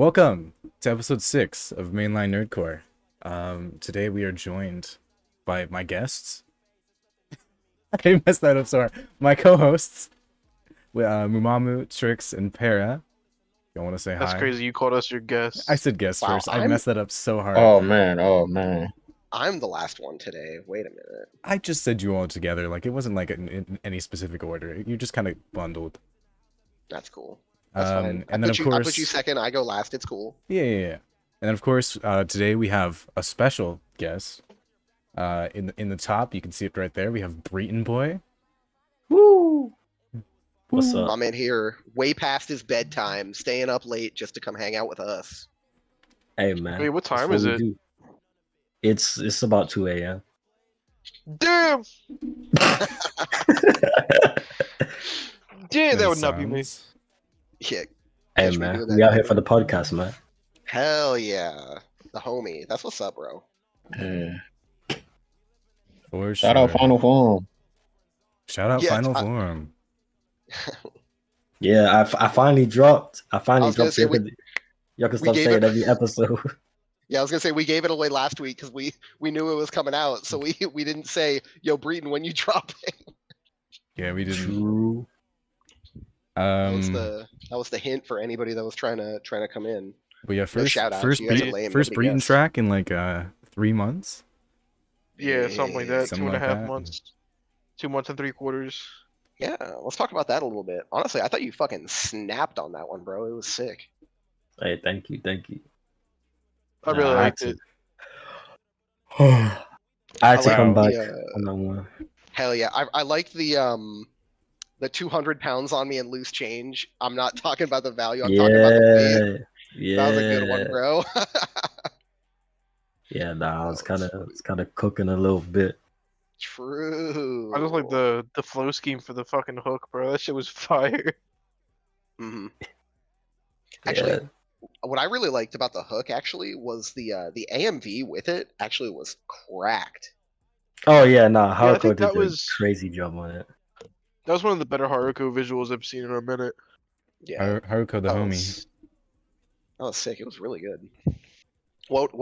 Welcome to episode 6 of Mainline Nerdcore. Today we are joined by my guests. I messed that up, sorry. My co-hosts, Mumamu, Trix, and Para. Y'all want to say That's hi? crazy. You called us your I guest. said guest Wow, first. I messed that up so hard. Oh man. I'm the last one today. Wait a minute. I just said you all together. Like, it wasn't like in any specific order. You just kind of bundled. That's cool. That's fine. And then, of I course... put you second. I go last. It's cool. Yeah. And then, of course, today we have a special guest. In the top, you can see it right there. We have Breeton Boi. Woo! What's up? My man here, way past his bedtime, staying up late just to come hang out with us. Hey man. Wait, what that's time is we it? do. It's about 2 a.m. Damn! Damn, that would not be me. Yeah. Hey catch me man, doing we that. out here for the podcast, man. Hell yeah. The homie. That's what's up, bro. Yeah. For Shout out sure. Final Form. Shout out Yeah, Final Form. Yeah, I finally dropped. I finally was gonna dropped. say, Y'all can we stop gave saying it- every episode. Yeah, I was gonna say we gave it away last week because we knew it was coming out, so we didn't say, "Yo, Breeton, when you drop it." Yeah, we didn't. True. That was the hint for anybody that was trying to come in. But yeah, first shout outs, first you guys are Breeton, lame, first nobody Breeton guessed. track in like 3 months. Yeah, something like that. Something 2.5 like that. months. 2 months and 3/4. Yeah, let's talk about that a little bit. Honestly, I thought you fucking snapped on that one, bro. It was sick. Hey, thank you. I really liked it. I had to come Wow. back Yeah. on that one. Hell yeah, I like the 200 pounds on me and loose change. I'm not talking about the value. I'm talking about the weight. Yeah. That was a good one, bro. Yeah, nah, it's Oh, kind that's of cooking a little bit. True. I just like the flow scheme for the fucking hook, bro. That shit was fire. hmm Actually, Yeah. what I really liked about the hook actually was the AMV with it actually was cracked. Oh yeah, nah, I Haruko think did that a was- crazy job on it. That was one of the better Haruko visuals I've seen in a minute. Yeah, Haruko the that homie. was- That was sick. It was really good. What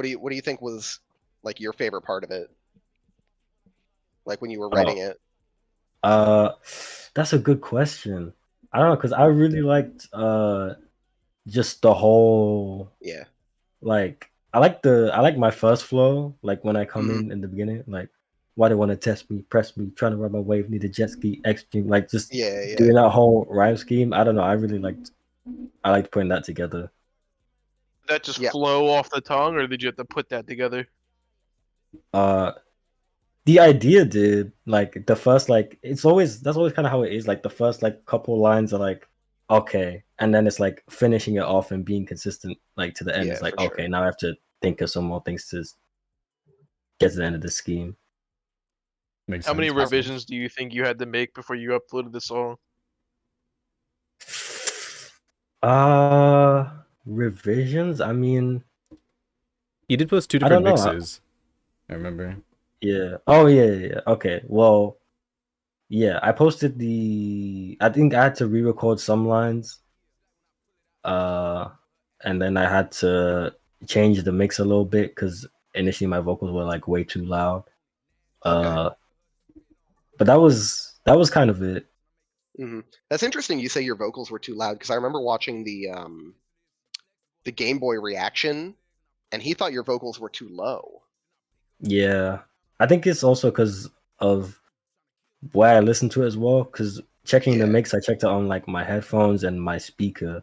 do you think was like your favorite part of it? Like when you were writing it? That's a good question. I don't know, because I really liked just the whole, Yeah. like I like my first flow, like when I come Mm-hmm. in the beginning, like why they want to test me, press me, trying to ride my wave, need a jet ski, extreme, like just Yeah. doing that whole rhyme scheme. I don't know, I liked putting that together. Did that just Yeah. flow off the tongue, or did you have to put that together? The idea did, like the first, like that's always kind of how it is, like the first like couple lines are like okay, and then it's like finishing it off and being consistent like to the end. Yeah, It's like for sure. okay, now I have to think of some more things to get to the end of the scheme. Makes How many sense. revisions do you think you had to make before you uploaded the song? Revisions, I mean, You did post 2 I don't different know. mixes. I remember. yeah, oh yeah. Okay, well, yeah, I posted I think I had to re-record some lines, and then I had to change the mix a little bit because initially my vocals were like way too loud. Okay. But that was kind of it. That's interesting. You say your vocals were too loud because I remember watching the Game Boy reaction, and he thought your vocals were too low. Yeah, I think it's also because of where I listen to it as well. Because checking the Yeah. mix, I checked it on like my headphones and my speaker.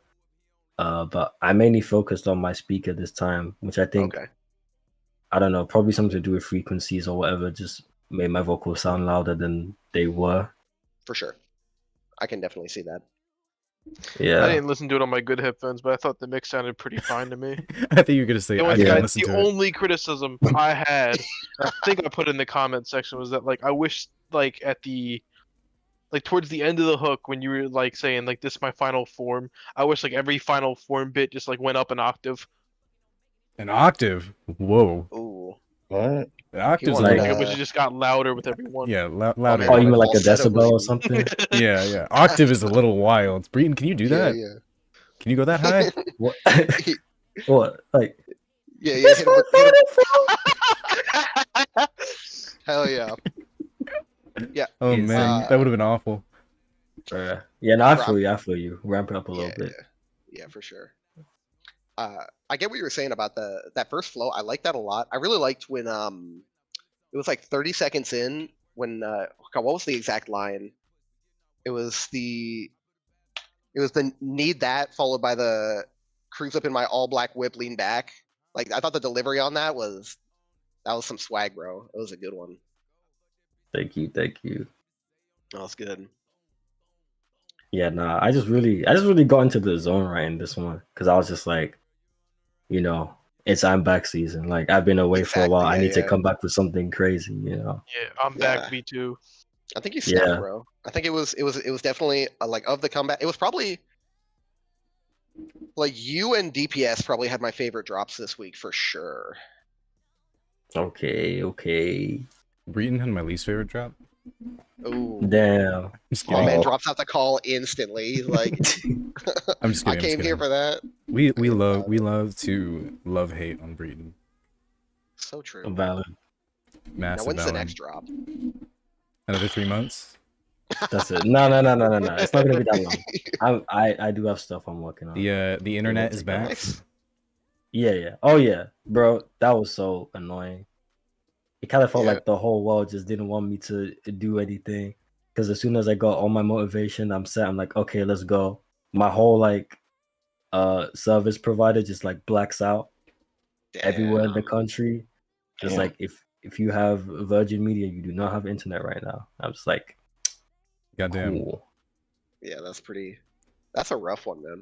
But I mainly focused on my speaker this time, which I think, Okay. I don't know, probably something to do with frequencies or whatever, just made my vocals sound louder than they were. For sure. I can definitely see that. I Yeah. didn't listen to it on my good headphones, but I thought the mix sounded pretty fine to me. I think you were gonna say The I only, didn't thing listen the to it. only criticism I had, I think I put in the comment section, was that like I wish like towards the end of the hook when you were like saying like this is my final form, I wish like every final form bit just like went up an octave. An octave. Whoa. Ooh. What? An octave's wanted, Like- I wish it just got louder with every one. yeah, man, louder. Oh, you mean like a falsetto decibel or breathing. something? Yeah. Octave is a little wild. Breeton, can you do that? Yeah. Can you go that high? What? What? Like Yeah, it's hit him my with, hit him. Hell yeah. Yeah. Oh It's man, like- that would have been awful. Yeah, no, I Rob- feel you. I feel you. Ramp it up a little Yeah, bit. yeah, for sure. I get what you were saying about that first flow. I like that a lot. I really liked when it was like 30 seconds in when God, what was the exact line? It was the need that followed by the cruise up in my all black whip, lean back. Like I thought the delivery on that was some swag, bro. It was a good one. Thank you. That was good. Yeah, nah. I just really got into the zone right in this one because I was just like, you know, it's I'm back season. Like I've been away for a while. Exactly, I yeah, need to yeah. come back with something crazy. You know. Yeah, I'm back. Yeah. Me too. I think you snapped, Yeah. bro. I think it was definitely like of the comeback. It was probably like you and DPS probably had my favorite drops this week for sure. Okay. Breeton had my least favorite drop. Oh, Damn. Just my kidding. man Oh. drops out the call instantly. He's like, I'm just I kidding. I'm just came here kidding. for that. We love love to love hate on Breeton. So true. Valid. Now Massive when's the valid. next drop? Another 3 months. That's it. No. It's not gonna be that long. I do have stuff I'm working on. The internet is back. Nice. Yeah. Oh yeah, bro. That was so annoying. It kind of felt Yeah. like the whole world just didn't want me to do anything. Because as soon as I got all my motivation, I'm set. I'm like, okay, let's go. My whole like service provider just like blacks out everywhere in the country. Just Damn. like if you have Virgin Media, you do not have internet right now. I'm just like, Goddamn. cool. Yeah, that's a rough one, man.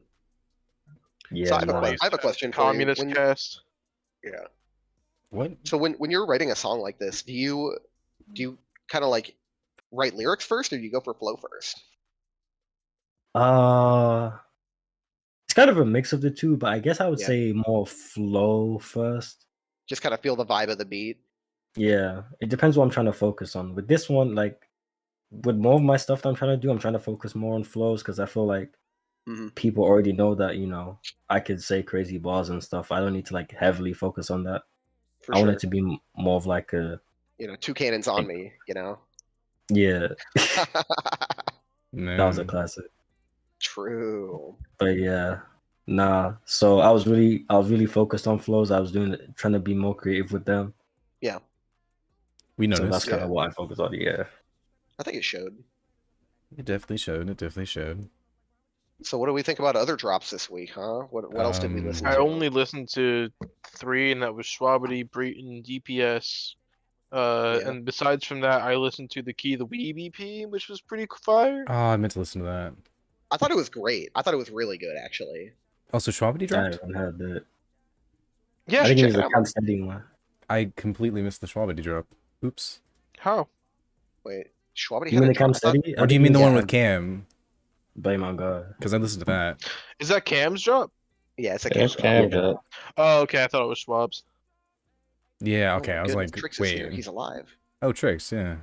Yeah, So I nah. have a question for you. Communist cast. Yeah. What? So when you're writing a song like this, do you kind of like write lyrics first, or do you go for flow first? It's kind of a mix of the two, but I guess I would Yeah. say more flow first. Just kind of feel the vibe of the beat. Yeah, it depends what I'm trying to focus on. With this one, like with more of my stuff that I'm trying to do, I'm trying to focus more on flows because I feel like Mhm. people already know that, you know, I could say crazy bars and stuff. I don't need to like heavily focus on that. For I want sure. it to be more of like a Two cannons on me. yeah. Man. That was a classic. True. But yeah, nah. So I was really focused on flows. I was trying to be more creative with them. Yeah. We So noticed. that's kind Yeah. of what I focus on. Yeah. I think it showed. It definitely showed. It definitely showed. So what do we think about other drops this week, huh? What else did we listen I to? only listened to 3, and that was Schwabity, Breeton, DPS. Yeah. And besides from that, I listened to the Key the Weeb EP, which was pretty fire. Oh, I meant to listen to that. I thought it was great. I thought it was really good, actually. Also, Schwabity I dropped? haven't heard that. Yeah, I think check it was it a out. Camp Steady one. I completely missed the Schwabity drop. Oops. How? Wait, Schwabity You had mean a the Camp drop? I thought- Steady? Or do you mean the one with Cam? Blame on God. Because I listened to that. Is that Cam's drop? Yeah, it's a That's Cam Cam drop. drop. Oh, okay. I thought it was Schwab's. Yeah, Oh okay. my I was goodness, like, Trix is here. wait. He's alive. Oh, Tricks, yeah.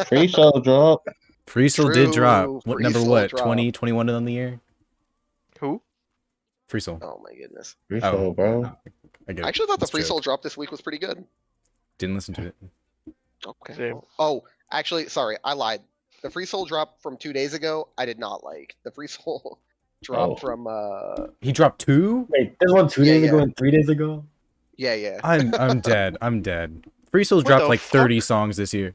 Free soul drop. Free Soul did drop. True, What Free number? Soul What? drop. 20, 21 on the year? Who? Free Soul. Oh my goodness. Free Oh. soul, bro. I get I it. actually thought the It's a Free joke. Soul drop this week was pretty good. Didn't listen to it. Okay. Same. well- Oh, actually, sorry, I lied. The Free Soul drop from 2 days ago, I did not like. The Free Soul drop Oh. from He dropped 2? Wait, there's one 2 Yeah, days ago yeah. and 3 days ago? yeah. I'm dead. I'm dead. Free Soul's What dropped the like 30 fuck? songs this year.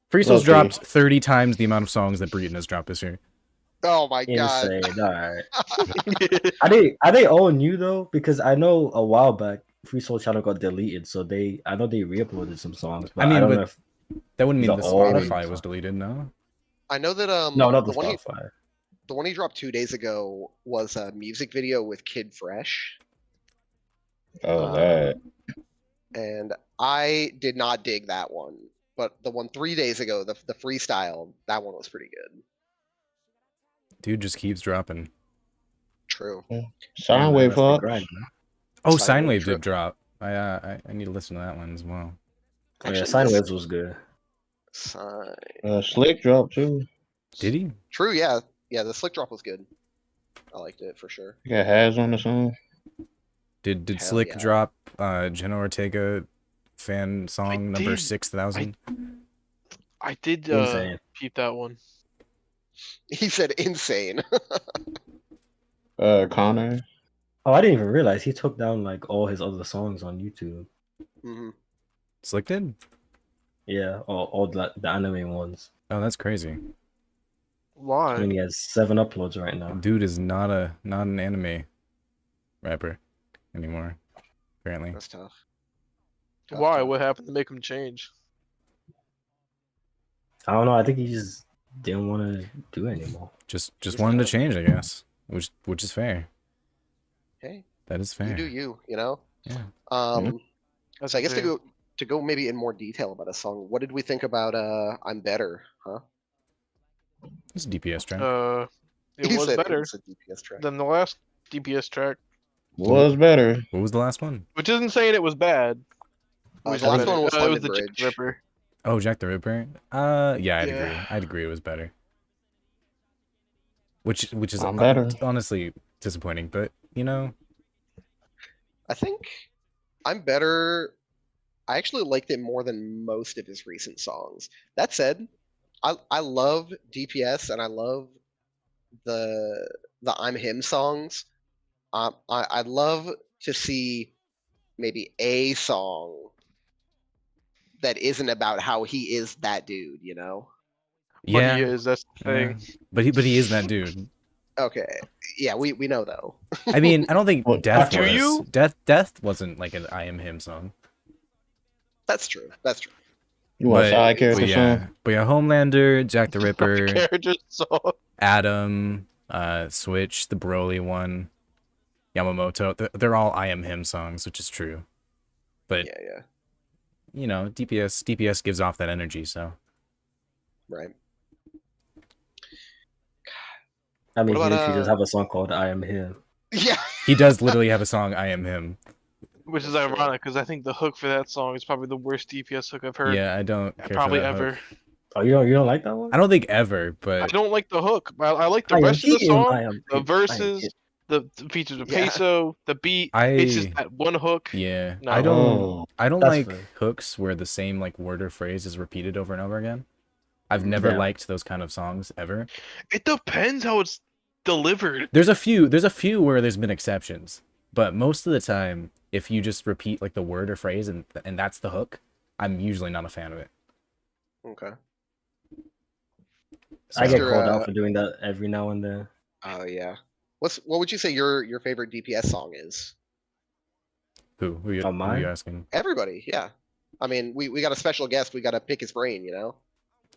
Free Soul's Low-key. dropped 30 times the amount of songs that Breeton has dropped this year. Oh my god. Insane. Alright. Are they all new though? Because I know a while back Free Soul channel got deleted, so I know they re-uploaded some songs, but I mean, I don't but know if That wouldn't mean The the old Spotify was songs. deleted, no? I know that no, not the one Spotify. the one he dropped 2 days ago was a music video with Kid Fresh. Oh, that. And I did not dig that one. But the one 3 days ago, the freestyle, that one was pretty good. Dude just keeps dropping. True. Sine Man, wave that's the up. grind, man. Oh, Sine Wave Sinewave trip. did drop. I need to listen to that one as well. Oh, yeah, Actually, Sine this- Waves was good. Sine- Slick drop too. Did he? True, yeah. Yeah, the slick drop was good. I liked it for sure. You got Has on the song. Did Hell Slick yeah. drop Jenna Ortega fan song number did. 6,000? I did Insane. peep that one. He said insane. Connor. Oh, I didn't even realize he took down like all his other songs on YouTube. hmm Slick did? Yeah, all the anime ones. Oh, that's crazy. I Why? mean, he has 7 uploads right now. Dude is not an anime rapper anymore, apparently. That's tough. Why? Tough. What happened to make him change? I don't know. I think he just didn't want to do it anymore. Just He's wanted to not- change, I guess. Which is fair. Hey, That is fair. you do you, you know? Yeah. That's So I guess fair. to go maybe in more detail about a song, what did we think about I'm Better, huh? It's a DPS track. It He was said better it's a DPS track. than the last DPS track, Was better. What was the last one? which isn't saying it was bad. The Which last better. one was It was London the Jack Bridge. Ripper. Oh, Jack the Ripper. Yeah, I'd Yeah. agree. I'd agree it was better. Which is I'm better. honestly disappointing, but you know, I think I'm Better. I actually liked it more than most of his recent songs. That said, I love DPS and I love the I'm Him songs. I'd love to see maybe a song that isn't about how he is that dude, you know? But yeah, he is. That's the yeah. thing. But he is that dude. Okay. Yeah, we know though. I mean, I don't think Well, Death do was. you? Death wasn't like an I Am Him song. That's true. That's true. You want But, side but character yeah, song? but yeah, Homelander, Jack the Ripper, Character song. Adam, Switch, the Broly one, Yamamoto. They're all I Am Him songs, which is true. But Yeah, you know, DPS gives off that energy, so right. I mean, What he about, literally does have a song called "I Am Him." Yeah. he does literally have a song I Am Him. Which is That's true. ironic because I think the hook for that song is probably the worst DPS hook I've heard. Yeah, I don't care probably for that ever. hook. Oh, you don't like that one? I don't think ever, I but don't like the hook. I like the I am rest of the him, song, I am the him, verses, the features of Yeah. peso, the beat. It's just I that one hook. yeah, No. I don't Oh, I don't That's like fair. hooks where the same like word or phrase is repeated over and over again. I've never Yeah. liked those kind of songs ever. It depends how it's delivered. There's a few where there's been exceptions, but most of the time, if you just repeat like the word or phrase and that's the hook, I'm usually not a fan of it. Okay. I get Mr. called out for doing that every now and then. Oh yeah. What would you say your favorite DPS song is? Who you, Oh, who mine? you asking? Everybody, yeah. I mean, we got a special guest. We got to pick his brain, you know.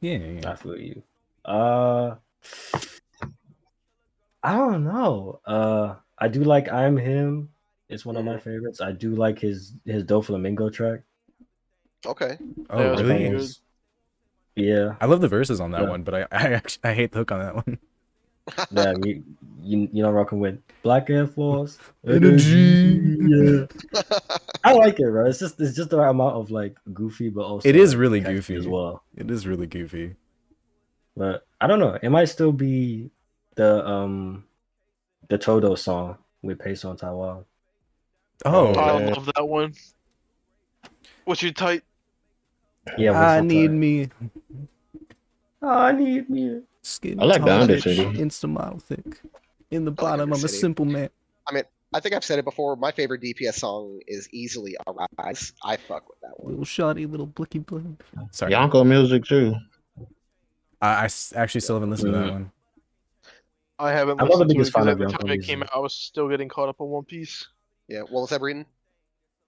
Yeah. I feel you. I don't know. I do like "I'm Him." It's one of my favorites. I do like his Doflamingo track. Okay. Oh, Yeah, it's really? pretty good. Yeah, I love the verses on that Yeah. one, but I actually I hate the hook on that one. yeah. You know, rocking with Black Air Force Energy. Yeah, I like it, bro. It's just the right amount of like goofy, but also It is like, really catchy goofy as well. It is really goofy. But I don't know. It might still be the Todo song with Peso on Taiwan. Oh, I yeah. love that one. What's your type? Yeah, I what's need up, me I need me. skin I like tall, Boundary bitch, City. Insta model thick. In the I like bottom, I'm a Undercity. simple man. I think I've said it before. My favorite DPS song is easily "Arise." I fuck with that one. Little shoddy, little blicky blink. Sorry, Yonko music too. actually still haven't listened to that Mhm. one. I haven't I'm not the listened to it biggest fan because of at the Yonko time it came music. out, I was still getting caught up on One Piece. Yeah. What was that, Breeton?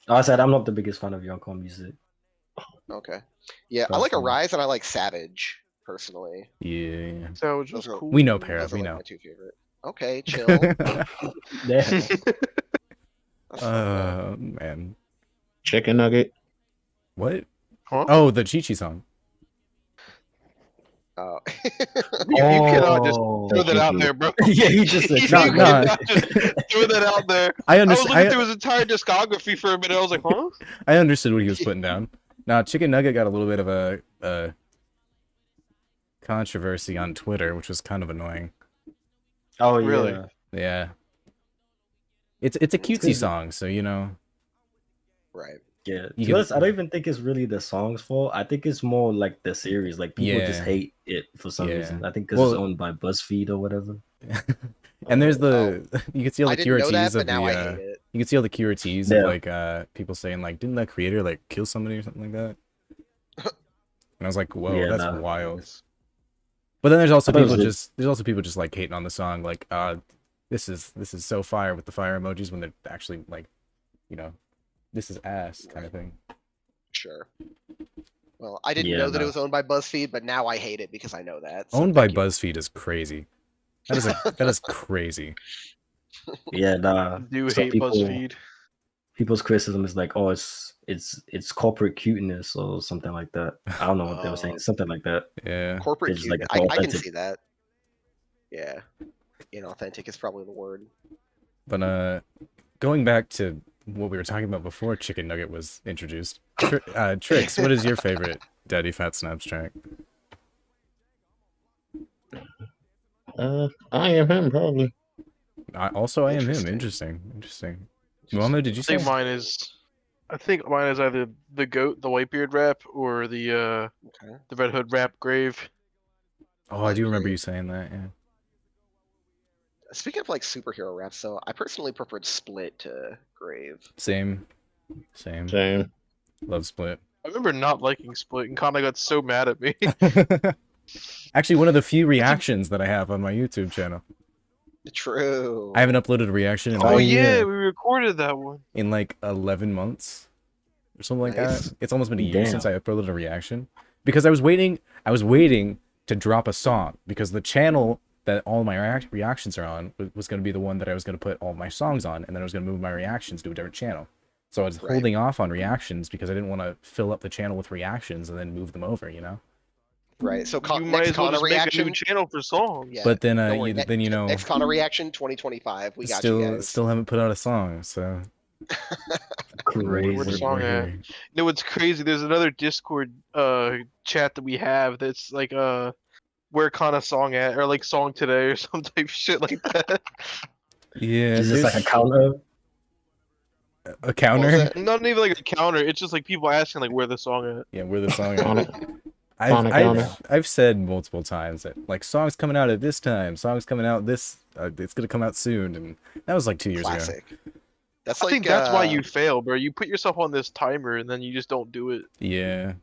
I said I'm not the biggest fan of Yonko music. Okay. Yeah, I like Personally. "Arise" and I like "Savage" personally. Yeah. So it was Those are- cool. We know, Para. Those are We like know. my two favorite. Okay, chill. Yeah. That's fucked up. Man. Chicken nugget. What? Huh? Oh, the Chi Chi song. Oh. You cannot just Oh. throw that out Kiki. there, bro. Yeah, he just said You No, chicken no. cannot just throw that out there. I I was understand. looking through his entire discography for a minute. I was like, huh? I understood what he was putting down. Now, Chicken Nugget got a little bit of a controversy on Twitter, which was kind of annoying. Oh Really? yeah. Yeah. It's a cutesy crazy. song, so you know. Right. Yeah, You to be honest, could- I don't even think it's really the song's fault. I think it's more like the series. Like people just Yeah. hate it for some Yeah. reason. I think because Well- it's owned by BuzzFeed or whatever. And there's Oh, you can see all I the didn't know that, QRTs but of now the I hate it. you can see all the QRTs Yeah. of like people saying like, didn't that creator like kill somebody or something like that? And I was like, whoa, Yeah, that's nah. wild. But then there's also I thought it was people good. just like hating on the song, like this is so fire with the fire emojis when they're actually like, you know, this is ass kind of thing. Sure. Well, I didn't Yeah, know that it no. was owned by BuzzFeed, but now I hate it because I know that. So Owned by thank you. BuzzFeed is crazy. That is crazy. Yeah, nah. I do Some hate people, BuzzFeed. people's criticism is like, oh, it's corporate cuteness or something like that. I don't know what they were saying. Something like that. Yeah. Corporate It's like cute. it's I can authentic. see that. Yeah. Inauthentic is probably the word. But going back to what we were talking about before Chicken Nugget was introduced. Trix, what is your favorite Daddy Fat Snaps track? I am him probably. I am him. Interesting. Muhammad, did you I say? think mine is. I think mine is either the goat, the Whitebeard rap, or the Okay. Red Hood rap grave. Oh, I do remember Agree. you saying that. Yeah. Speaking of like superhero raps, though, I personally preferred Split to Grave. Same. Same. Love Split. I remember not liking Split, and Kana got so mad at me. Actually, one of the few reactions that I have on my YouTube channel. True. I haven't uploaded a reaction in Oh like, yeah, yeah. we recorded that one. in like 11 months or something like Nice. that. It's almost been a year Damn. since I uploaded a reaction because I was waiting to drop a song because the channel that all my reactions are on was going to be the one that I was going to put all my songs on, and then I was going to move my reactions to a different channel. So I was Right. holding off on reactions because I didn't want to fill up the channel with reactions and then move them over, you know. Right. So You might next as well Kana just make a reaction. new channel for songs. Yeah. But then don't worry, you know, next Kana reaction 2025. We got you guys. still haven't put out a song, so Crazy. Which song we're at? here. You know what's crazy? There's another Discord chat that we have that's like where Kana song at, or like song today or some type of shit like that. Yeah, Is this like a there's counter? a counter. that? Not even like a counter. It's just like people asking like where the song at. Yeah, where the song On at. a- on a counter. I've said multiple times that like songs coming out at this time, songs coming out this, it's gonna come out soon, and that was like 2 years ago. Classic. That's I like think that's why you fail, bro. You put yourself on this timer and then you just don't do it. Yeah,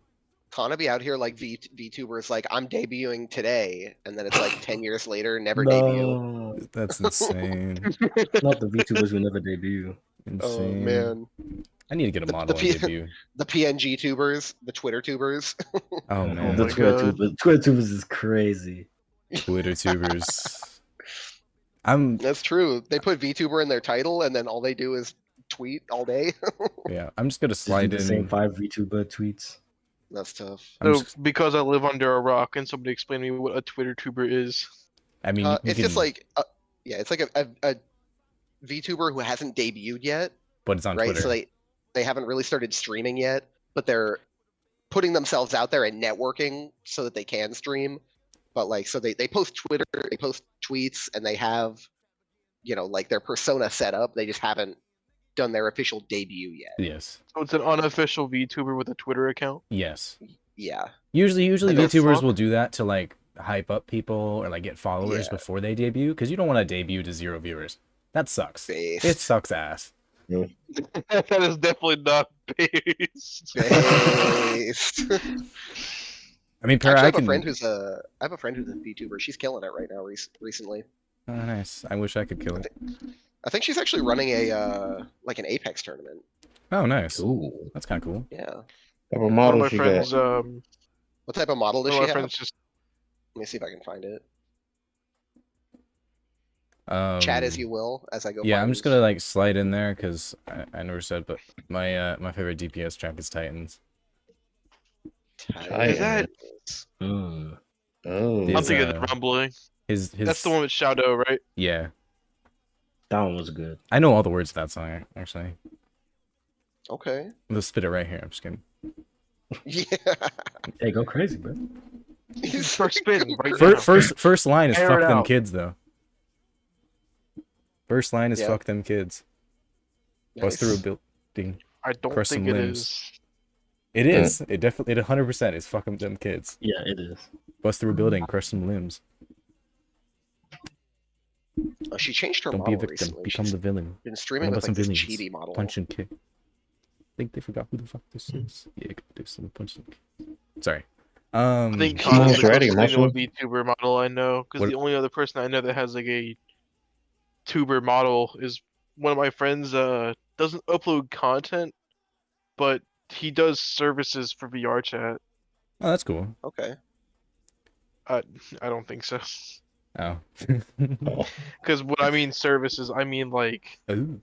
Kana be out here like VTubers like I'm debuting today, and then it's like 10 years later, never No, debut. that's insane. not the VTubers who never debut. Oh Insane. man, I need to get a model the on debut. the PNG tubers, the Twitter tubers. Oh man, The my Twitter God. tubers, Twitter tubers is crazy. Twitter tubers. I'm That's true. They put VTuber in their title, and then all they do is tweet all day. I'm just gonna Just do slide the same in. 5 VTuber tweets. That's tough. I'm So just, because I live under a rock and somebody explained to me what a Twitter tuber is. I mean, you It's can, just like, yeah, it's like a VTuber who hasn't debuted yet, but it's on right? Twitter. So they haven't really started streaming yet, but they're putting themselves out there and networking so that they can stream. But like, so they post Twitter, they post tweets, and they have, like their persona set up. They just haven't done their official debut yet. Yes, So it's an unofficial VTuber with a Twitter account. yes. Yeah. Usually And the VTubers fuck? will do that to like hype up people or like get followers Yeah. before they debut because you don't want to debut to 0 viewers. That sucks. Based. It sucks ass. That is definitely not based. Based. I mean, Actually, I have can. a friend who's a VTuber. She's killing it right now. Recently, Oh, nice. I wish I could kill it. I think she's actually running a like an Apex tournament. Oh, nice. Ooh. That's kind of cool. Yeah. Type of One of model my she friends, got. What type of model does one she of my have? friends just Let me see if I can find it. Um, Chat as you will, as I go. Yeah, find I'm just these. gonna like slide in there because I never said, but my favorite DPS track is Titans. is that. Mm. Oh. I'm His, thinking of uh, the rumbling. His That's the one with Shadow, right? Yeah, That one was good. I know all the words to that song actually. Okay. Let's spit it right here. I'm just kidding. Yeah. Hey, go crazy, bro. He's First spin, right Fir- now. first line is Air fuck it them out. kids though. First line is Yeah. fuck them kids. Bust through a Nice. building. I don't Crush think some it limbs. is. It is. It definitely. It 100% is fuck them kids. Yeah, it is. Bust through a building. Crush some limbs. Oh, she changed her Don't be a model victim. recently. Become She's the villain. been Learn streaming about with some like this villains. cheaty model. Punch and kick. Think they forgot who the fuck this is. Yeah, do some punch and kick. Sorry. I think Yeah. Connor's the Ready, closest thing to a muscle. VTuber model I know, because What- the only other person I know that has like a tuber model is one of my friends. Doesn't upload content, but he does services for VR chat. Oh, that's cool. Okay. I don't think so. Oh. Because when I mean services, I mean like Ooh.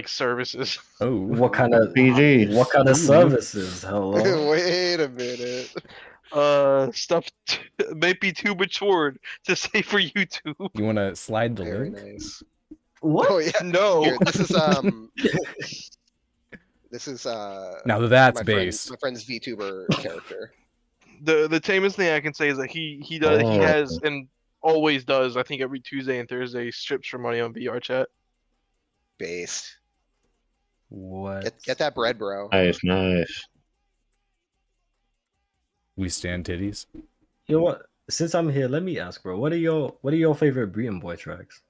services. Oh. What kind of PG. what kind of Ooh. services? Hello. Wait a minute. Stuff may be too matured to say for YouTube. You want to slide the Very link? nice. What? Oh yeah. No. Here, this is Now that's my based. my friend's VTuber character. The tamest thing I can say is that he does he Oh. has and always does, I think every Tuesday and Thursday, strips for money on VR chat. Based. What? Get that bread, bro. Nice. We stand titties. You know what? Since I'm here, let me ask, bro. What are your favorite Breeton Boi tracks?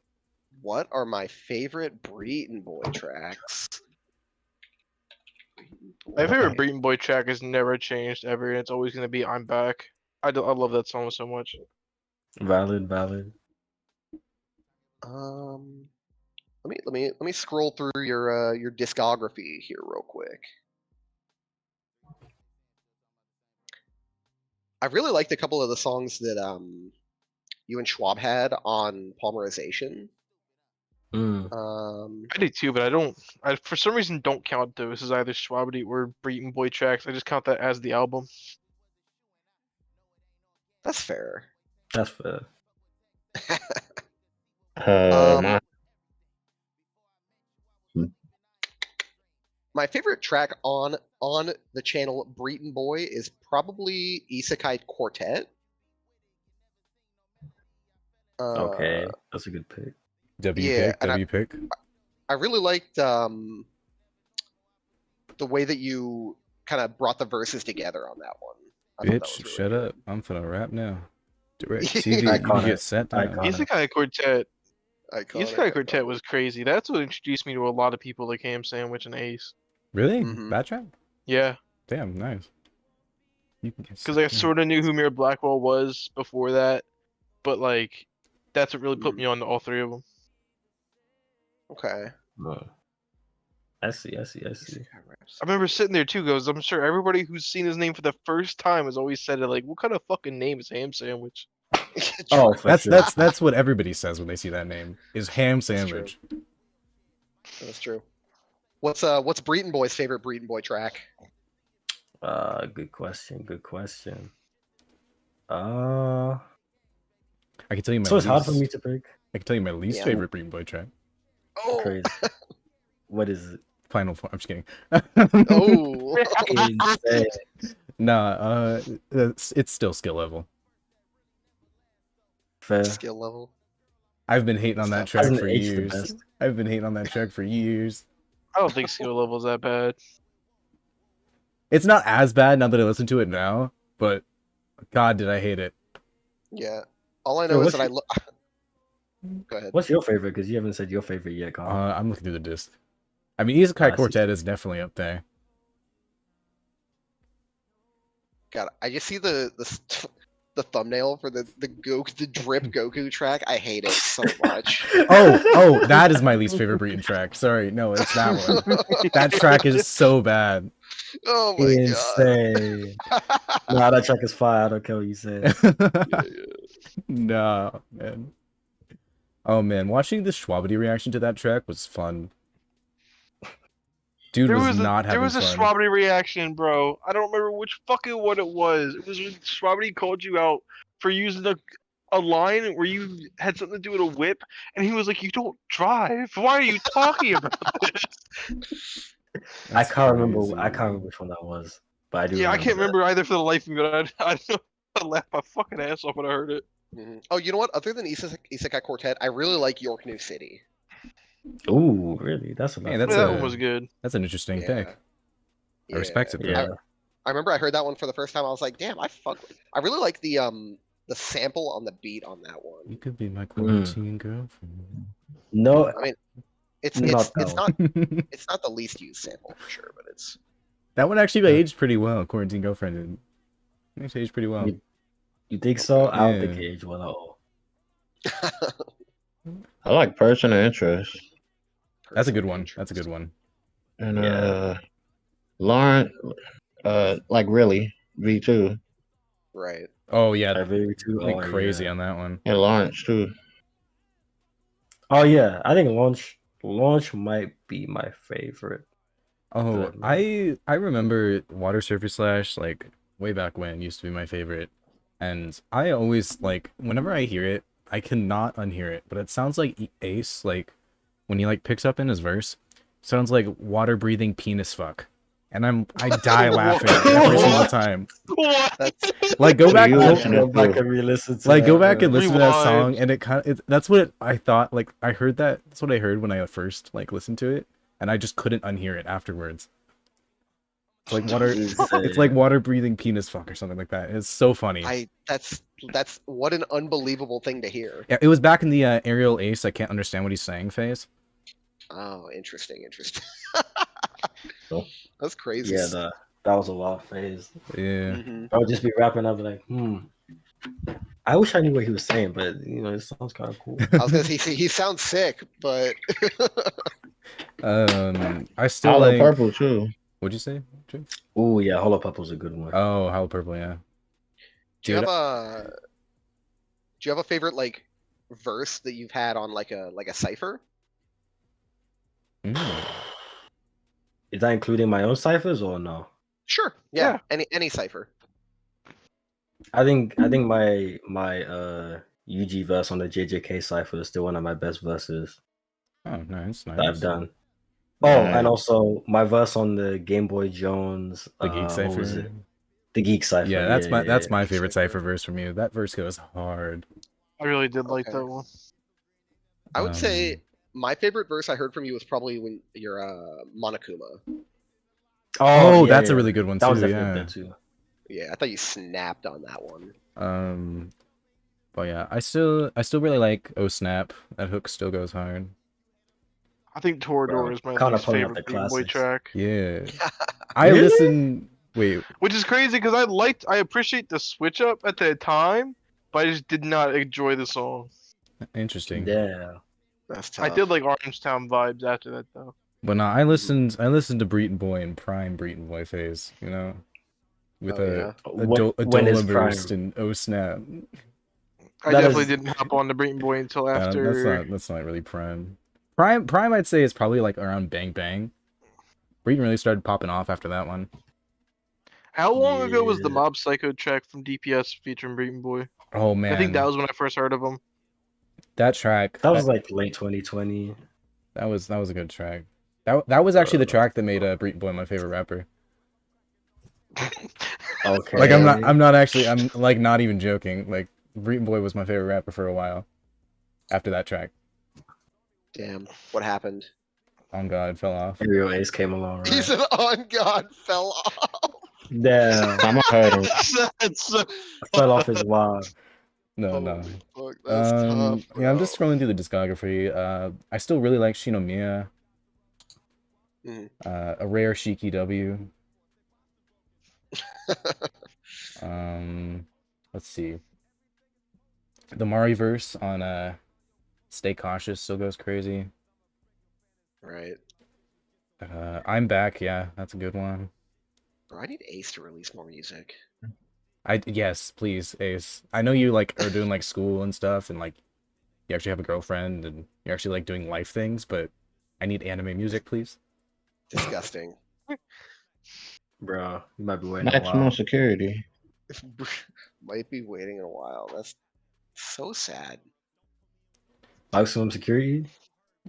What are my favorite Breeton Boi tracks? My favorite Boy. Breeton Boi track has never changed ever, and it's always gonna be "I'm Back." I love that song so much. Valid. Let me scroll through your discography here real quick. I really liked a couple of the songs that you and Schwab had on Polymerization. I do too, but I for some reason don't count those as either Schwabity or Breeton Boi tracks. I just count that as the album. That's fair. That's fair. My favorite track on the channel Breeton Boi is probably Isekai Quartet. Okay, that's a good pick. W Yeah, pick. and W pick. I really liked the way that you kind of brought the verses together on that one. I thought that Bitch, was really shut good. up. I'm finna rap now. Direct Yeah. TV. You can Iconic. get set down. Iconic. Isekai Quartet. Iconic, Isekai Quartet iconic. was crazy. That's what introduced me to a lot of people like Ham Sandwich and Ace. Really? Mhm. Bad trap? Yeah, Damn, nice. You can get because set I down. sort of knew who Mirror Blackwell was before that, but like that's what really put me on to all three of them. Okay. I see. Isekai raps. I remember sitting there too, goes, I'm sure everybody who's seen his name for the first time has always said it like, what kind of fucking name is Ham Sandwich? Oh, for sure. That's what everybody says when they see that name. Is ham sandwich. That's true. What's Breeton Boi's favorite Breeton Boi track? Good question. I can tell you my So it's hard least, for me to pick. I can tell you my least Yeah. favorite Breeton Boi track. Oh, Crazy. What is it? Final form. I'm just kidding. oh. Insane. Nah, it's still skill level. Fair. Skill level. I've been hating on that Hasn't track for aged the years. best. I've been hating on that track for years. I don't think skill level's that bad. It's not as bad now that I listen to it now, but God, did I hate it. Yeah. All I So know is what's that I your- look. Go ahead. What's your favorite? Because you haven't said your favorite yet, Colin. I'm looking through the disc. I mean, Isekai see. Quartet is definitely up there. God, I just see the thumbnail for the drip Goku track. I hate it so much. Oh, that is my least favorite Breeton track. Sorry, no, it's that one. That track is so bad. Oh my Insane. Nah, that track is fire. I don't care what you say. Nah, man. Oh man, watching the Schwabity reaction to that track was fun. Dude was not there having was a fun. Schwabity reaction, bro. I don't remember which fucking one it was. It was when Schwabity called you out for using a line where you had something to do with a whip, and he was like, "You don't drive. Why are you talking about this?" I That's can't remember. crazy. I can't remember which one that was, but I do. Yeah, I can't that. remember either for the life of me, but I laughed my fucking ass off when I heard it. Mhm. Oh, you know what? Other than Isekai Quartet, I really like York New City. Ooh, really? That's a Man, lot. that's that a- one was good. That's an interesting Yeah. pick. I respect it. Yeah. I remember I heard that one for the first time. I was like, damn, I really like the sample on the beat on that You one. could be my quarantine girlfriend. No, I mean, it's not it's that one. not it's not the least used sample for sure, but it's That one actually Yeah. aged pretty well. Quarantine girlfriend. It actually aged pretty well. You think so? I don't think Yeah. it aged well at all. I like Person of Interest. That's a good personal one. That's a good interest. one. And Yeah. Lauren, like really, V2. Right. Oh yeah, I agree with you. went Oh, crazy yeah. on that one. And Lawrence too. Oh yeah, I think launch might be my favorite. Oh, Good, man. I remember Water Surfer Slash like way back when used to be my favorite, and I always like whenever I hear it, I cannot unhear it. But it sounds like Ace like when he like picks up in his verse, sounds like water breathing penis fuck, and I die laughing every single time. What? That's Like go So back, you go, listen Go to back too. and re-listen to like go that, back and man. listen to that song, Rewind. and it kind of that's what I thought. Like I heard that. That's what I heard when I first like listened to it, and I just couldn't unhear it afterwards. It's like water. It's like water breathing penis fuck or something like that. It's so funny. that's what an unbelievable thing to hear. Yeah, it was back in the Aerial Ace. I can't understand what he's saying phase. Oh, interesting. Cool. That's crazy. Yeah, that was a lot phase. Yeah. Mhm. I would just be rapping. I'd be like, I wish I knew what he was saying, but it sounds kind of cool. I was gonna say he sounds sick, but I still Hollow like. Purple too. What'd you say? Drew? Oh yeah, Hollow Purple's a good one. Oh, Hollow Purple. Yeah. do you Dude, have a favorite like verse that you've had on like a cipher? mm. Is that including my own ciphers or no? Sure. Yeah. Any cipher. I think my UG verse on the JJK cipher is still one of my best verses Oh, nice, that I've nice. done. Oh, Nice. and also my verse on the Game Boy Jones. The Geek What Cipher. was it? The Geek Cipher. Yeah, that's my Geek favorite Cipher. cipher verse from you. That verse goes hard. I really did like Okay. that one. I would say Um, my favorite verse I heard from you was probably when you're Monokuma. Oh, yeah, that's a yeah. really good one That was too. definitely Yeah. good too. Yeah, I thought you snapped on that one. But yeah, I still really like Oh Snap. That hook still goes hard. I think Torador Bro, is my kinda least pulling out favorite the Breeton Boi classics. track. Yeah. I Really? listen. Wait. Which is crazy because I appreciate the switch up at the time, but I just did not enjoy the song. Interesting. Yeah. That's tough. I did like Orange Town vibes after that though. But no, I listened to Breeton Boi in prime Breeton Boi phase. You know, with Oh, a When is Dola burst Prime? and Oh Snap. I That definitely is- didn't hop on the Breeton Boi until after. That's not really prime. Prime I'd say is probably like around Bang Bang. Breeton really started popping off after that one. How long ago was the Yeah. Mob Psycho track from DPS featuring Breeton Boi? Oh man, I think that was when I first heard of him. that track. That was like late 2020. That was a good track. That was actually the track that made Breeton Boi my favorite rapper. Okay. Like I'm not actually I'm like not even joking. Like Breeton Boi was my favorite rapper for a while. After that track, Damn, what happened? on God, fell off. Aerial Ace came along, He right? said, "On God, fell off." Damn. I'm heard him. That's Fell off his wild. No, Holy no. fuck, that's tough, bro. Yeah, I'm just scrolling through the discography. I still really like Shinomiya. Mhm. A rare Shiki W. Let's see. The Mari verse on Stay Cautious still goes crazy. Right. I'm Back, yeah, that's a good one. Bro, I need Ace to release more music. Yes, please, Ace. I know you like are doing like school and stuff, and like you actually have a girlfriend and you're actually like doing life things, but I need anime music, please. Disgusting. Bro, you might be waiting a Maximum while. security. Might be waiting a while. That's so sad. Maximum security?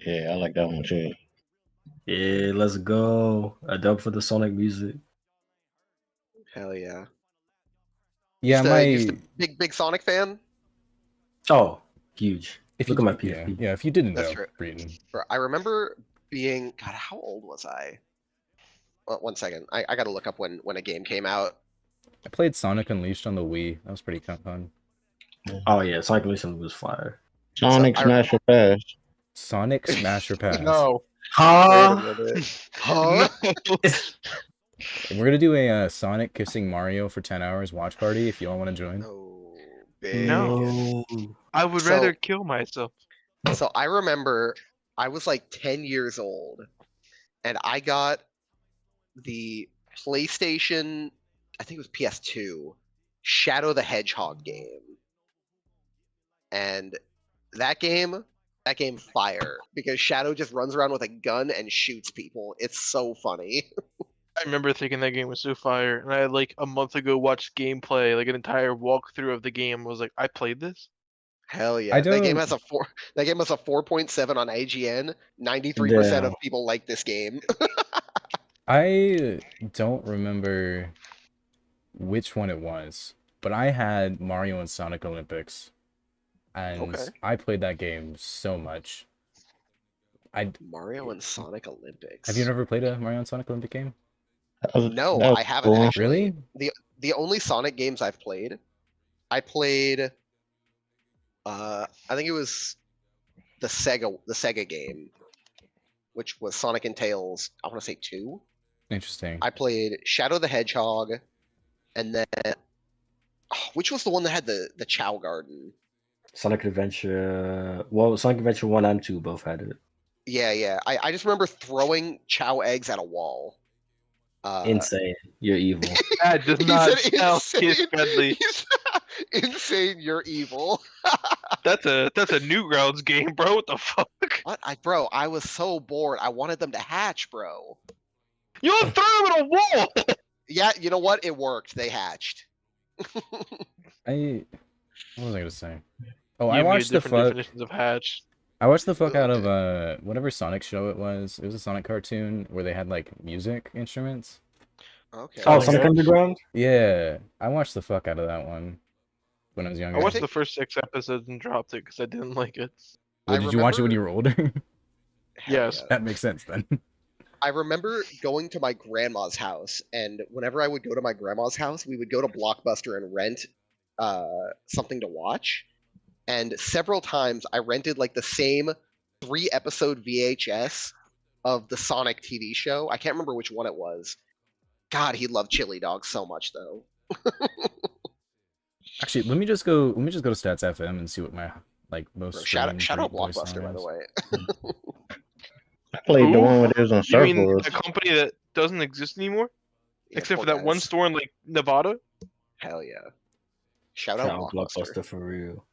Yeah, I like that one too. Yeah, let's go. A dub for the Sonic music. Hell yeah. Yeah, Just a big Sonic fan. Oh, huge. If Look you, at my yeah, PFP. yeah, if you didn't That's know, true. Breeton. Bro, I remember being God. How old was I? Well, 1 second. I gotta look up when a game came out. I played Sonic Unleashed on the Wii. That was pretty fun. Oh yeah, Sonic Mission was fire. Sonic I- Smash or Pass. Sonic Smash or Pass. No. Wait a Huh? minute. Huh? No. We're gonna do a Sonic kissing Mario for 10 hours watch party if you all want to join. Oh, big. No. I would So- rather kill myself. So I remember I was like 10 years old, and I got the PlayStation, I think it was PS2, Shadow the Hedgehog game. And that game fire, because Shadow just runs around with a gun and shoots people. It's so funny. I remember thinking that game was so fire, and I like a month ago watched gameplay, like an entire walkthrough of the game. I was like, I played this. Hell yeah. That game don't- has a 4.7 on IGN. 93% of Damn. people like this game. I don't remember which one it was, but I had Mario and Sonic Olympics, and Okay. I played that game so much. Mario and Sonic Olympics. Have you never played a Mario and Sonic Olympic game? No, that was I haven't cool. actually. Really? The only Sonic games I've played, I played I think it was the Sega game, which was Sonic and Tails, I want to say 2. Interesting. I played Shadow the Hedgehog, and then which was the one that had the Chow Garden? Sonic Adventure. Well, Sonic Adventure 1 and 2 both had it. Yeah. I just remember throwing Chow eggs at a wall. Insane. You're evil. That does He not said sound insane. kid friendly. He's insane. You're evil. That's a Newgrounds game, bro. What the fuck? What? Bro, I was so bored. I wanted them to hatch, bro. You don't throw them at a wall. Yeah, you know what? It worked. They hatched. What was I gonna say? Oh, You I and me watched have the different fuck. definitions of hatch. I watched the fuck out of whatever Sonic show it was. It was a Sonic cartoon where they had like music instruments. Okay. Oh, Sonic Sonic X? Underground? Yeah, I watched the fuck out of that one when I was I younger. watched the first 6 episodes and dropped it because I didn't like it. Well, I did you watch it when remember- you were older? Hell Yes. yeah. That makes sense then. I remember going to my grandma's house, and whenever I would go to my grandma's house, we would go to Blockbuster and rent something to watch. And several times I rented like the same 3-episode VHS of the Sonic TV show. I can't remember which one it was. God, he loved chili dogs so much though. Actually, let me just go to Stats FM and see what my like most. Bro, streamed shout out Breeton Boi Blockbuster, by the song way. I played the Who? one where it was on You mean surfboards. a company that doesn't exist anymore, Yeah, except for poor that one guys. store in like Nevada? Hell yeah. Shout Shout out out Blockbuster. Blockbuster for real.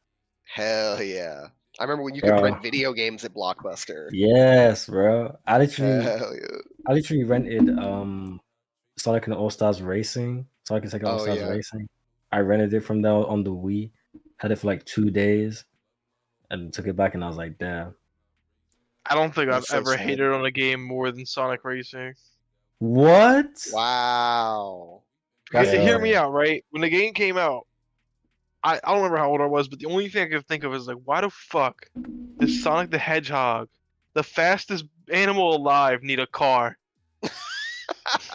Hell yeah. I remember when you could Bro. rent video games at Blockbuster. Yes, bro. I literally Hell yeah. rented Sonic and All Stars Racing. Sonic and Sega All Oh, Stars yeah. Racing. I rented it from them on the Wii. Had it for like 2 days. And took it back and I was like, damn. I don't think I've That's so ever sad. hated on a game more than Sonic Racing. What? Wow. That's Hear it. me out, right? When the game came out, I don't remember how old I was, but the only thing I could think of is like, why the fuck does Sonic the Hedgehog, the fastest animal alive, need a car?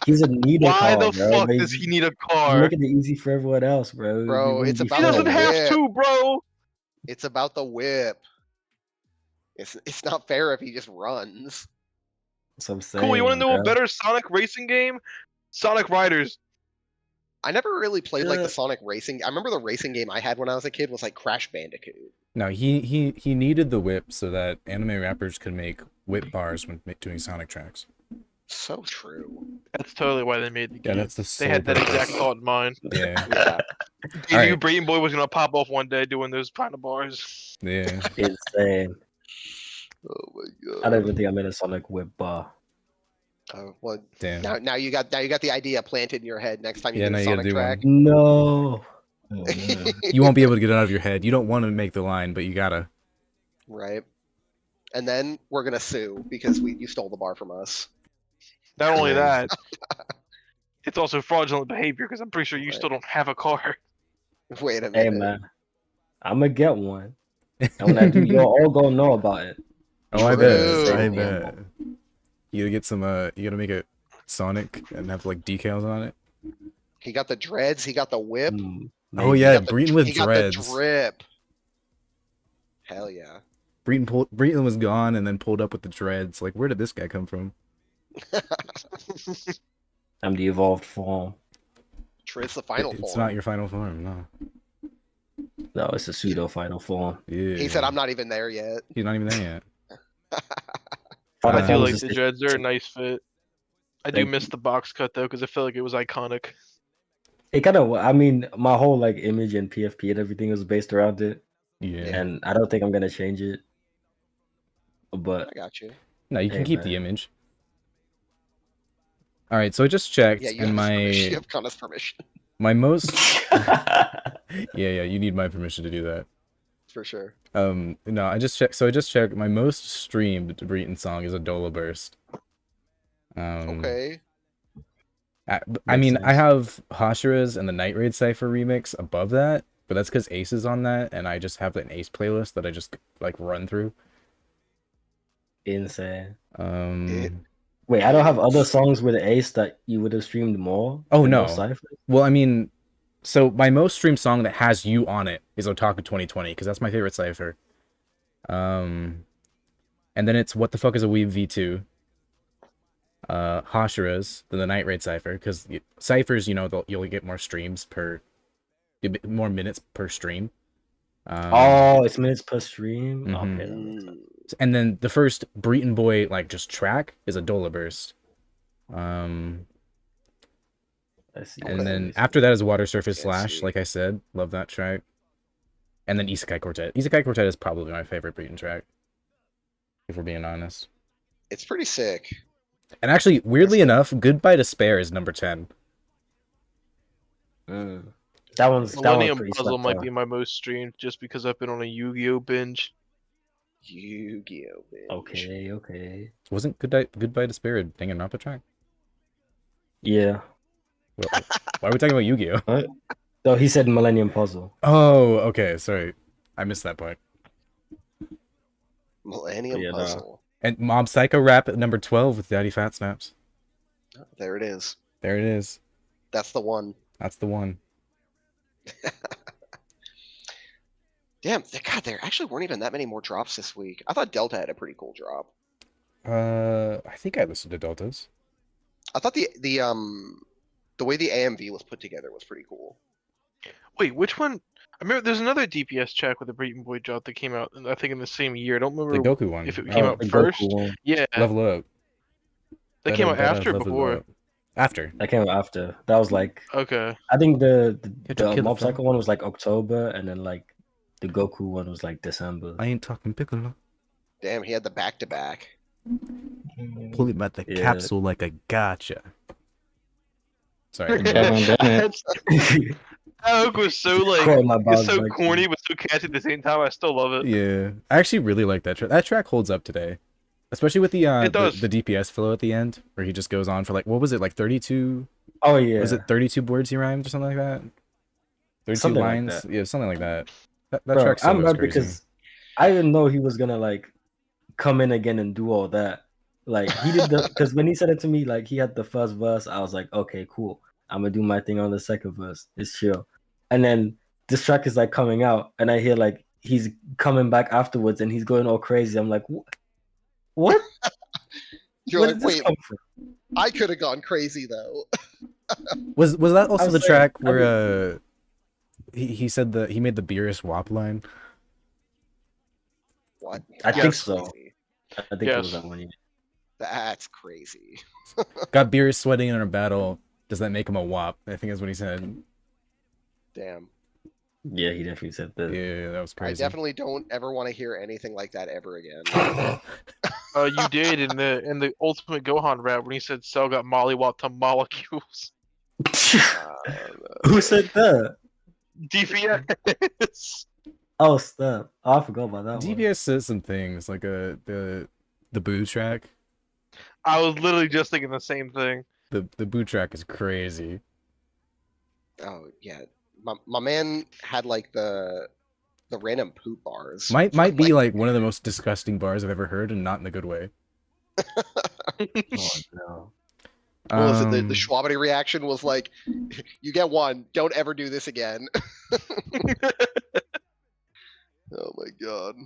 He's a needle Why car, the bro. fuck but does he's- he need a He's car? making it easy for everyone else, bro. Bro, He wouldn't it's be about He the doesn't fair. have whip. to, bro. It's about the whip. It's not fair if he just runs. That's what I'm saying. Cool. You want to know a bro. better Sonic racing game? Sonic Riders. I never really played like Yeah. the Sonic racing. I remember the racing game I had when I was a kid was like Crash Bandicoot. No, he needed the whip so that anime rappers could make whip bars when doing Sonic tracks. So true. That's totally why they made the Yeah, game. that's the They sole had that exact purpose. thought in mind. Yeah, Yeah. They knew Alright. Breeton Boi was gonna pop off one day doing those kind of bars. yeah. Insane. Oh my god. I don't even think I made a Sonic whip bar. Well, Damn. now you got the idea planted in your head. Next time you Yeah, do now a you gotta Sonic do track. No. Oh, man. You won't be able to get it out of your head. You don't want to make the line, but you gotta. Right. And then we're gonna sue because you stole the bar from us. Not only Yeah. that, it's also fraudulent behavior because I'm pretty sure you Right. still don't have a car. Wait a Hey minute. man, I'm gonna get one. And when I do, you'll all gonna know about it. Oh, I True. bet. I True. bet. You gotta get some. You gotta make it Sonic and have like decals on it. He got the dreads. He got the whip. Oh Maybe. yeah, Got the, Breeton with he got the dreads. drip. Hell yeah. Breeton was gone and then pulled up with the dreads. Like, where did this guy come from? I'm the evolved form. It's the final It's form. not your final form, no. No, it's a pseudo final form. Yeah. He said, "I'm not even there yet." He's not even there yet. Final I Uh, do form like is the just- dreads. They're a nice fit. I do Thank miss you. the box cut though, because I feel like it was iconic. It kind of. I mean, my whole like image and PFP and everything was based around it, Yeah. and I don't think I'm gonna change it. But I got you. No, you can hey, keep the man. image. All right, so I just checked, Yeah, you and have his permission. You my have Connor's permission my most yeah, you need my permission to do that. for sure. No, I just checked. So I just checked. My most streamed Breeton song is Adola Burst. Okay. I Makes mean, I sense. have Hashira's and the Night Raid Cypher remix above that, but that's because Ace is on that, and I just have an Ace playlist that I just like run through. Insane. It- Wait, I don't have other songs with Ace that you would have streamed more. Oh, than no. those ciphers? Well, I mean, so my most streamed song that has you on it is Otaku 2020 because that's my favorite cipher. And then it's What the Fuck is a Weeb V2. Hashira's, then the Night Raid cipher because ciphers, you'll get more streams per, more minutes per stream. Oh, it's minutes per stream. Mhm. Okay, that makes sense. And then the first Breeton Boi like just track is Adola Burst. I see. And then I see. after that is Water Surface Yeah, Slash, sweet. like I said, love that track. And then Isekai Quartet. Isekai Quartet is probably my favorite Breeton track, if we're being honest. It's pretty sick. And actually, weirdly enough, Goodbye Despair is number 10. That one's Millennium pretty Puzzle slept might on. be my most streamed just because I've been on a Yu-Gi-Oh binge. Yu-Gi-Oh! Binge. Okay. Wasn't Goodbye Despair a Danganronpa track? Yeah. Why are we talking about Yu-Gi-Oh? What? No, he said Millennium Puzzle. Oh, okay, sorry. I missed that part. Millennium Yeah, no. Puzzle. And Mob Psycho Rap at number 12 with Daddy Fat Snaps. Oh, there it is. There it is. That's the one. That's the one. Damn, God, there actually weren't even that many more drops this week. I thought Delta had a pretty cool drop. I think I listened to Deltas. I thought the way the AMV was put together was pretty cool. Wait, which one? I remember there's another DPS track with the Breeton Boi drop that came out, I think in the same year. I don't The remember Goku one. if it Oh, came out the first. Goku one. Yeah, Level Up. that came out Better after or level before. up. After. That came out after. That was like Okay. I think have to the kill Mob the Psycho one was like October, and then like the Goku one was like December. I ain't talking Piccolo. Damn, he had the back-to-back. Pull him at the Yeah. capsule like a gotcha. Sorry. Kevin Bennett. That hook was so like Quote my it's bars so back to corny you. but so catchy at the same time. I still love it. Yeah. I actually really like that track. That track holds up today. Especially with the It does. the DPS flow at the end, where he just goes on for like, what was it, like 32? Oh yeah. Was it 32 words he rhymed or something like that? 32 Something like lines? that. Yeah, something like that. That Bro, track I'm so mad crazy. because I didn't know he was gonna like come in again and do all that. Like he did because when he said it to me, like he had the first verse, I was like, okay, cool. I'm gonna do my thing on the second verse. It's chill. And then this track is like coming out, and I hear like he's coming back afterwards, and he's going all crazy. I'm like, what? You're Where like, did this wait, come from? I could have gone crazy though. Was that also was the saying, track I where he said he made the Beerus WAP line? What? I think That's so. crazy. I think it was Yes. that one. Yeah. That's crazy. Got Beerus sweating in a battle. Does that make him a WAP? I think is what he said. Damn. Yeah, he definitely said that. Yeah, that was I crazy. definitely don't ever want to hear anything like that ever again. You did in the Ultimate Gohan rap when he said Cell got mollywopped to molecules. Who said that? DPS. Oh, stop! Oh, I forgot about that one. DPS says some things like the Boo track. I was literally just thinking the same thing. The Boo track is crazy. Oh yeah, my man had like the The random poop bars. Might be like one of the most disgusting bars I've ever heard, and not in a good way. Oh no. What was it? The Um, Schwabity reaction was like, "You get one. Don't ever do this again." Oh my god.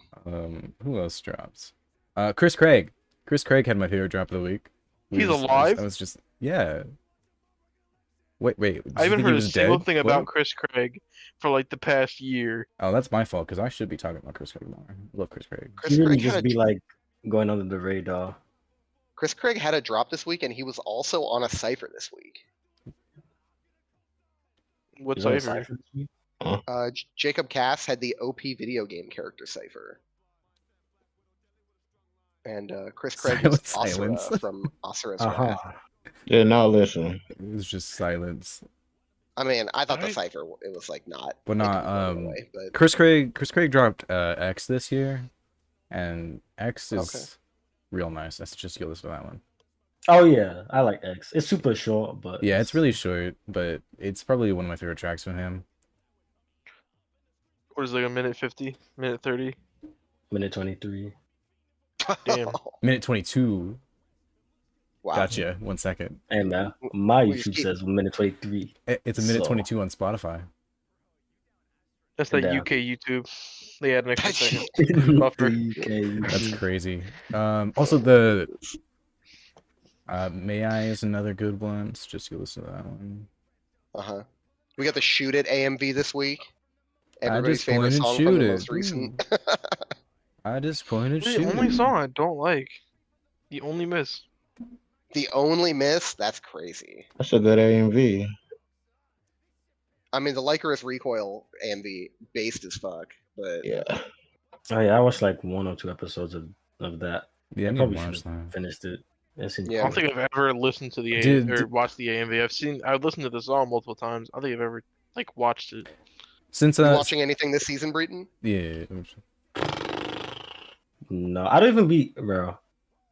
Who else drops? Chris Craig. Chris Craig had my favorite drop of the week. He's alive? I was just yeah. Wait. Did I you haven't think he heard a was single dead? thing What? about Chris Craig for like the past year. Oh, that's my fault because I should be talking about Chris Craig more. I love Chris Craig. Chris He really Craig, just had be a, like going under the radar. Chris Craig had a drop this week, and he was also on a cipher this week. What's He's on a over? Cypher this week? Jacob Cass had the OP video game character cipher. And Chris Craig was Silence. Asura from Asura's Uh-huh. Wrath. Did not listen. It was just silence. I mean, I thought the Right. cipher, it was like not. But making not me blown away, but Chris Craig dropped X this year, and X is Okay. real nice. I suggest you listen to that one. Oh yeah, I like X. It's super short, but Yeah, it's really short, but it's probably one of my favorite tracks from him. What is it, like a minute 50, minute 30? minute 23. Damn. Minute 22. wow. Gotcha. 1 second. Hey man, my We just YouTube keep- says minute 23. It's a minute So- 22 on Spotify. That's that Damn. UK YouTube. They had an extra second. Buffer. That's crazy. Also the May I is another good one. So just go listen to that one. Uh-huh. We got the Shoot It AMV this week. I Everybody's just favorite pointed song Shoot from the It. most recent. I just pointed The shoot. only song I don't like. The only miss. The only miss? That's crazy. That's a good AMV. I mean, the Lycurus Recoil AMV based as fuck, but Yeah. Oh yeah, I watched like 1 or 2 episodes of that. Yeah, I I need probably to should watch have that. finished it. It's I Yeah. don't think I've ever listened to the Did- or watched the AMV. I've listened to the song multiple times. I don't think I've ever like watched it. Since you watching anything this season, Breeton? yeah, No, I don't even be bro.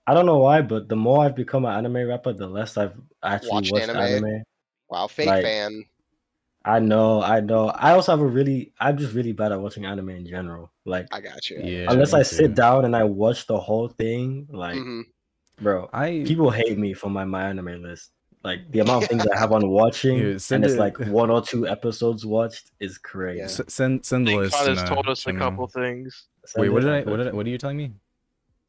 I don't know why, but the more I've become an anime rapper, the less I've actually Watched watched anime? anime. Wow, fake Like- fan. I know. I also have I'm just really bad at watching anime in general. Like I got you. yeah. unless me I too. sit down and I watch the whole thing, like hmm bro, I people hate me for my anime list. Like the amount of things I have on watching, Dude, and send it's it- like 1 or 2 episodes watched is crazy. Yeah. send the Big list. Con and, has told us a send me- couple things. Send Wait, what it, did I'll I? go through. What are you telling me?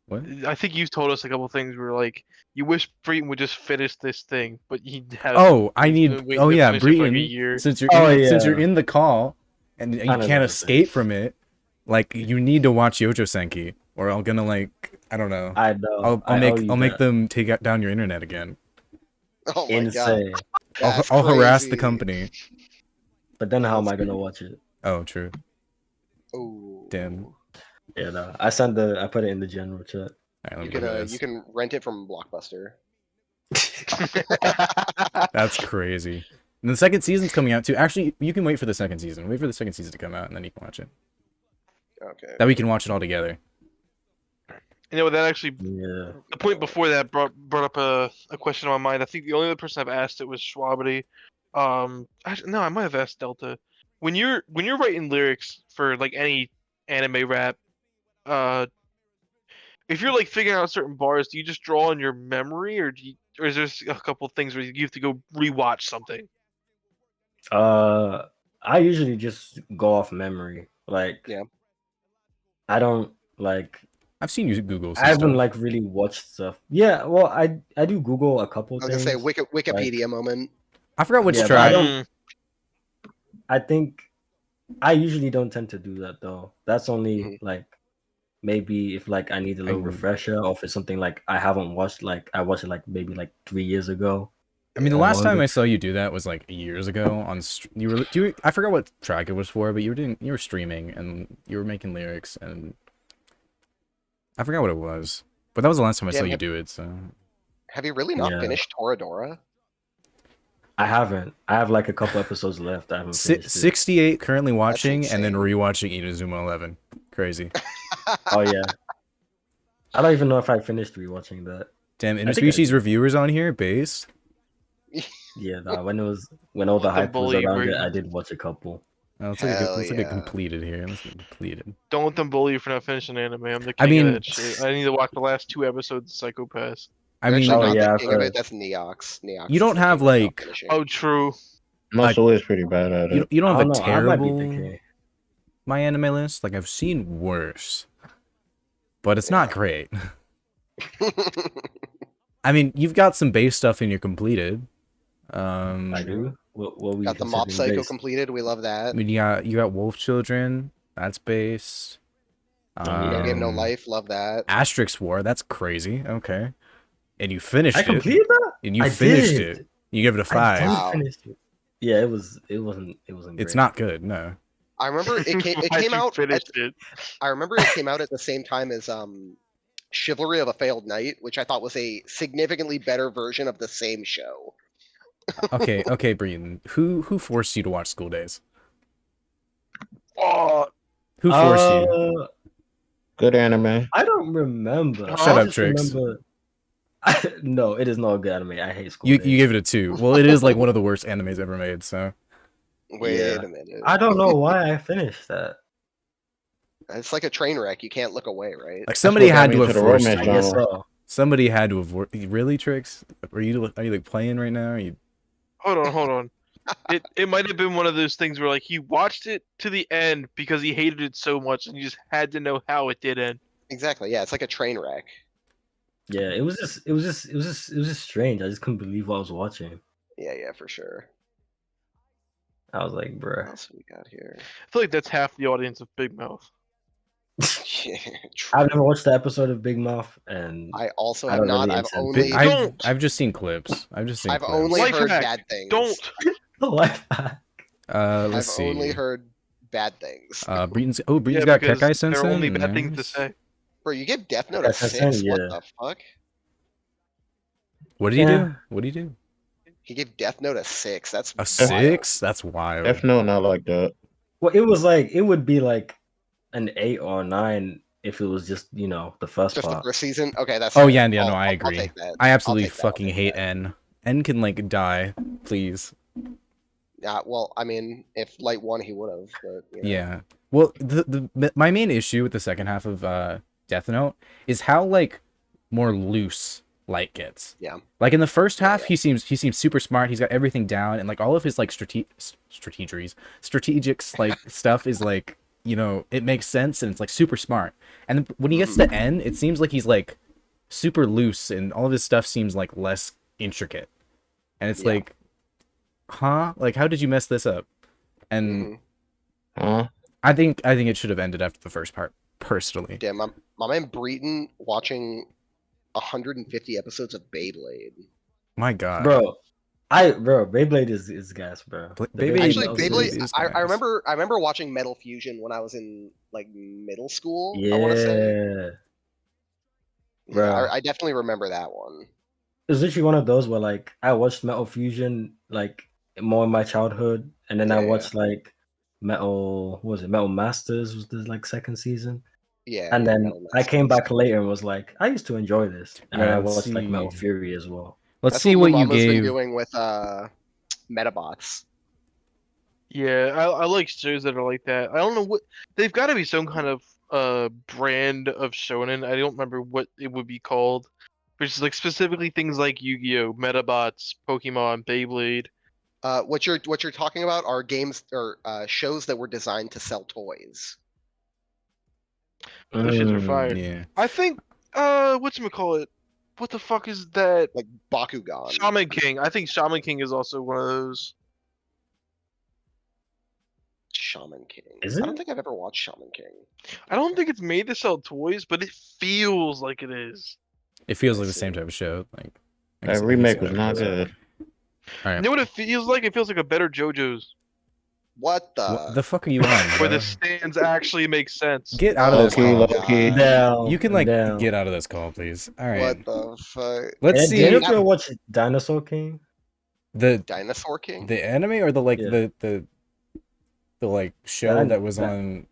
What? I think you've told us a couple things where like you wish Breeton would just finish this thing, but he has. Oh, I he's need. been waiting Oh to yeah, finish it for, like, a Breeton. year. Since you're Oh, since yeah. you're in the call, and you I know can't that escape thing. from it, like you need to watch Yojo Senki, or I'm gonna like I don't know. I know. I'll I owe you I'll make that. them take out down your internet again. Oh my god. Insane. That's I'll harass the crazy. company. But then how am I gonna watch it? Oh, true. Ooh. Damn. Yeah, no. I put it in the general chat. All right, let You me can look at this. you can rent it from Blockbuster. That's crazy. And the second season's coming out too. Actually, you can wait for the second season. Wait for the second season to come out, and then you can watch it. Okay. That we can watch it all together. You know, that actually Yeah. the point before that brought up a question on my mind. I think the only other person I've asked it was Schwabity. Actually, no, I might have asked Delta. When you're writing lyrics for like any anime rap, if you're like figuring out certain bars, do you just draw on your memory, or or is there a couple things where you have to go rewatch something? I usually just go off memory. Like Yeah. I don't like I've seen you Google. Some I haven't stuff. like really watched stuff. Yeah, well I do Google a couple I was gonna things. say Wikipedia moment. I forgot which Yeah, but track. I don't- I think I usually don't tend to do that though. That's only Mhm. like maybe if like I need a little would. refresher, or if it's something like I haven't watched, like I watched it like maybe like 3 years ago. I mean, the or last time longer. I saw you do that was like years ago on. I forgot what track it was for, but you were streaming and you were making lyrics, and I forgot what it was. But that was the last time I Yeah, saw you but- do it. So Have you really not Yeah. finished Toradora? I haven't. I have like a couple episodes left. I haven't finished it. 68 currently watching, and then insane. rewatching Inazuma 11. Crazy. Oh yeah. I don't even know if I finished rewatching that. Damn, think I Interspecies did. reviewers on here, base. Yeah, nah, when all the The hype was bully around it, version. I did watch a couple. Let's Hell get yeah. completed here. Let's get completed. Don't let them bully you for not finishing anime. I'm the I king mean- of that shit. I need to watch the last 2 episodes of Psychopaths. I You're mean, actually Oh, not yeah, the I've king of heard. it. That's Neox. Neox You don't is the have, king of not like- finishing. Oh, true. Muscle is pretty bad at it. you don't I have don't a know. I might be terrible thinking. my anime list. Like I've seen worse, but it's not Yeah. great. I mean, you've got some base stuff in your completed. I do. What we Got the Mob considering Psycho base? completed. We love I that. mean, you got Wolf Children. That's based. yeah. No Game No Um, Life. Love that. Asterix War. That's crazy. Okay, and you finished I it. completed that. And you I finished did. it. You give it a I 5. did Wow. finish it. Yeah, it wasn't It's great. not good. No. I remember it came. It Why'd came you out. finish it? I remember it came out at the same time as Chivalry of a Failed Knight, which I thought was a significantly better version of the same show. Okay, Breeton. Who forced you to watch School Days? Oh, Who forced you? Good anime. I don't remember. Shut I up, just Trix. remember. No, it is not a good anime. I hate school. You Days. gave it a 2. Well, it is like one of the worst animes ever made. So Wait Yeah. a minute. I don't know why I finished that. It's like a train wreck. You can't look away, right? like somebody what got had me to have into the forced romance I you. guess genre. so. Somebody had to have really, Trix? Are you like playing right now? Are you... hold on. It might have been one of those things where like he watched it to the end because he hated it so much and he just had to know how it did end. Exactly. Yeah, it's like a train wreck. Yeah, it was just strange. I just couldn't believe what I was watching. Yeah, for sure. I was like, What bruh. else we got here? I feel like that's half the audience of Big Mouth. Yeah, true. I've never watched the episode of Big Mouth, and I also I have don't not. really I've intend only. to. Don't. I've just seen clips. I've only Life heard hack, bad things. Don't. life hack. Let's I've see. only heard bad things. Breeton's Yeah, got because Kekai there are Sensen. only bad things to Nice. say. Bro, you give Death Note a That's 6? insane, What yeah. the fuck? What did he Yeah. do? What did he do? He gave Death Note a 6. That's A wild. 6? That's wild. F no, not like that. Well, it would be like an 8 or 9 if it was just the first Just the part. first season? Okay, that's Oh fair. yeah, no, I'll I agree. take that. I I'll absolutely take that, I'll fucking take hate that. N. N can like die, please. Well, I mean, if Light won, he would have. But Yeah. Well, my main issue with the second half of Death Note is how like more loose Light gets. Yeah. Like in the first half, yeah. he seems super smart. He's got everything down, and like all of his like strategics like stuff is like it makes sense and it's like super smart. And then when he gets to N, it seems like he's like super loose, and all of his stuff seems like less intricate. And it's Yeah. like, huh? Like how did you mess this up? And Huh? I think it should have ended after the first part, personally. Damn, my man Breeton watching 150 episodes of Beyblade. My God, Bro, Beyblade is gas, bro. Beyblade- The Actually, Beyblade Beyblade. is I nice. remember watching Metal Fusion when I was in like middle school. Yeah, I want to say. Bro. I definitely remember that one. it was literally one of those where like I watched Metal Fusion like more in my childhood, and then I Yeah. watched like Metal Masters was the like second season, Yeah. and yeah, then Metal I came Masters. back later and was like, I used to enjoy this, and then I Let's watched like Metal see. Fury as well. Let's That's see what you Lumama's been gave. doing with Metabots. Yeah, I like shows that are like that. I don't know what they've got to be some kind of brand of shonen. I don't remember what it would be called, which is like specifically things like Yu-Gi-Oh, Metabots, Pokemon, Beyblade. What you're talking about are games or shows that were designed to sell toys. Those shits are fire. Yeah. I think whatchamacallit? What the fuck is that? Like Bakugan. Shaman King. I think Shaman King is also one of those. Shaman King. Is I don't it? think I've ever watched Shaman King. I don't think it's made to sell toys, but it feels like it is. It feels I like the same see. type of show. Like I That can remake see was that. not good. All You right. know what it feels like? It feels like a better JoJo's, What the? What the fuck are you on? where bro? the stands actually make sense. Get out of Oh this Low-key, my call. low-key. God. Down, You can like down. get out of this call, please. All right. What the fuck? Let's And see did you That- ever watch Dinosaur King? the Dinosaur King? anime or the like Yeah. the like show an- that was the- on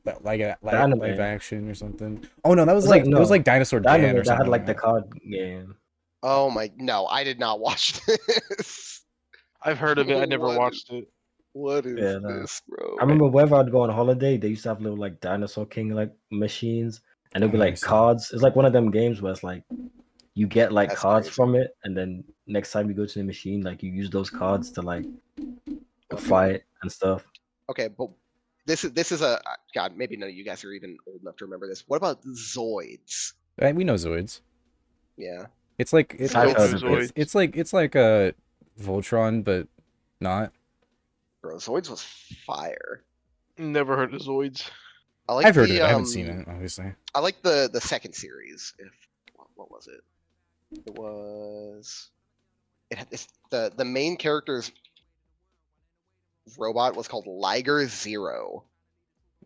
that like a the anime. live action or something. Oh no, that was It was like like- it was no, like Dinosaur The Dan anime or that something. had like the that. card game. Oh my! No, I did not watch this. I've heard of it. I never What? watched it. What is Yeah, no. this, bro? I remember wherever I'd go on holiday, they used to have little like Dinosaur King like machines, and it'd be Oh, I like see. cards. It's like one of them games where it's like you get like That's cards crazy. from it, and then next time you go to the machine, like you use those cards to like Okay. fight and stuff. Okay, but this is a God. Maybe none of you guys are even old enough to remember this. What about Zoids? We know Zoids. Yeah, It's like it's I've it's, heard it's, of Zoids. it's like a Voltron, but not. bro, Zoids was fire. Never heard of Zoids. I like I've heard the, of it. I haven't seen it, obviously. I like the second series. What was it? It was. It had this, the main character's robot was called Liger Zero.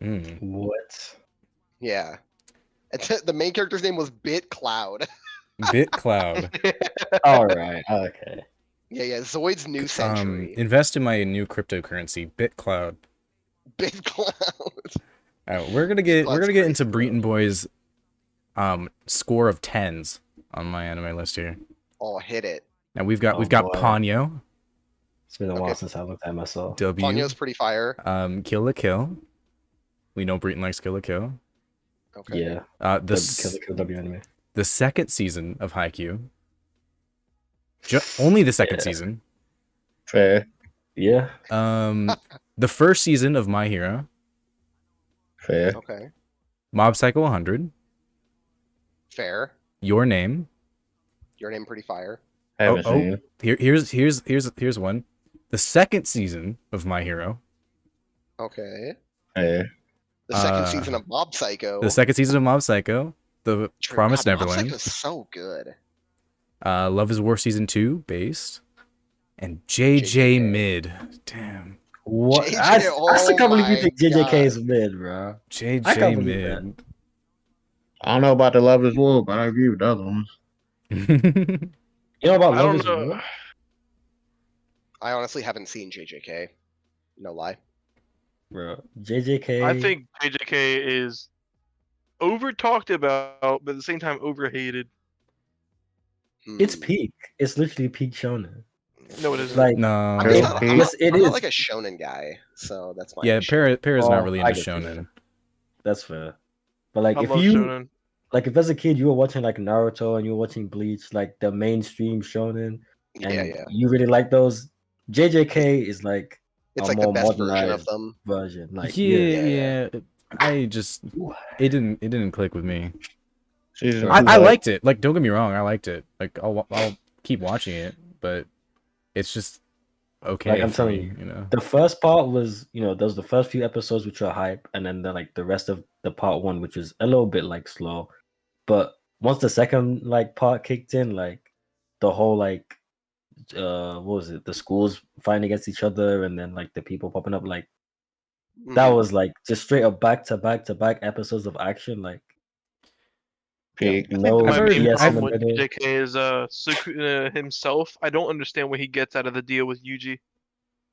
Mm. What? Yeah, the main character's name was Bit Cloud. Bit Cloud. All right. Okay. Yeah, Zoid's New Century. Invest in my new cryptocurrency, Bit Cloud. Bit Cloud. We're gonna get Cloud's into crazy, bro. Breeton Boy's score of tens on my anime list here. Oh, hit it. Now we've got Oh, boy. Ponyo, It's been a Okay. while since I looked at myself. W, Ponyo's pretty fire. Kill la Kill. We know Breeton likes Kill la Kill. Okay. Yeah. Kill W anime. The second season of Haikyuu. Only the second Yeah. season. Fair. Yeah. The first season of My Hero. Fair. Okay. Mob Psycho 100. Fair. Your Name. Your name pretty fire. Haven't Oh, seen. Here's one. The second season of My Hero. Okay. Fair. The second Uh, season of Mob Psycho. The second season of Mob Psycho. The True. Promised God, Mob Neverland. Psycho's so good. Love is War Season 2, based. And JJ JJK. Mid. Damn. What? JJ, I still can't believe you oh think my JJK God. is mid, bro. I JJ can't believe that. Mid. I don't know about the Love is War, but I agree with the other ones. You know about I Love don't is know. War? I honestly haven't seen JJK. No lie. Bro, JJK. I think JJK is over talked about, but at the same time overhated. it's Hmm. peak. It's literally peak shonen. No, it isn't. Like, No. I'm, Real not, I'm, peak. not, Yes, it I'm not is. like a shonen guy, so that's my Yeah, issue. Para's Oh, not really I into get you. shonen. that's fair. But like, I if love you shonen. like, if as a kid you were watching like Naruto and you were watching Bleach, like the mainstream shonen, and Yeah. you really like those, JJK is like It's a like the more best version of modernized them. version. Like, Yeah. I just it didn't click with me. Season I- two, I like, liked it. Like, don't get me wrong, I liked it. Like, I'll keep watching it, but it's just okay. Like, I'm for telling me, you. you know. The first part was, those the first few episodes which are hype, and then the rest of the part one, which is a little bit like slow. But once the second like part kicked in, like the whole like what was it? The schools fighting against each other, and then like the people popping up, like that Mhm. was like just straight up back to back episodes of action, like peak. no I've My heard- main BS in the problem with middle. JJK is Sukuna himself. I don't understand what he gets out of the deal with Yuji.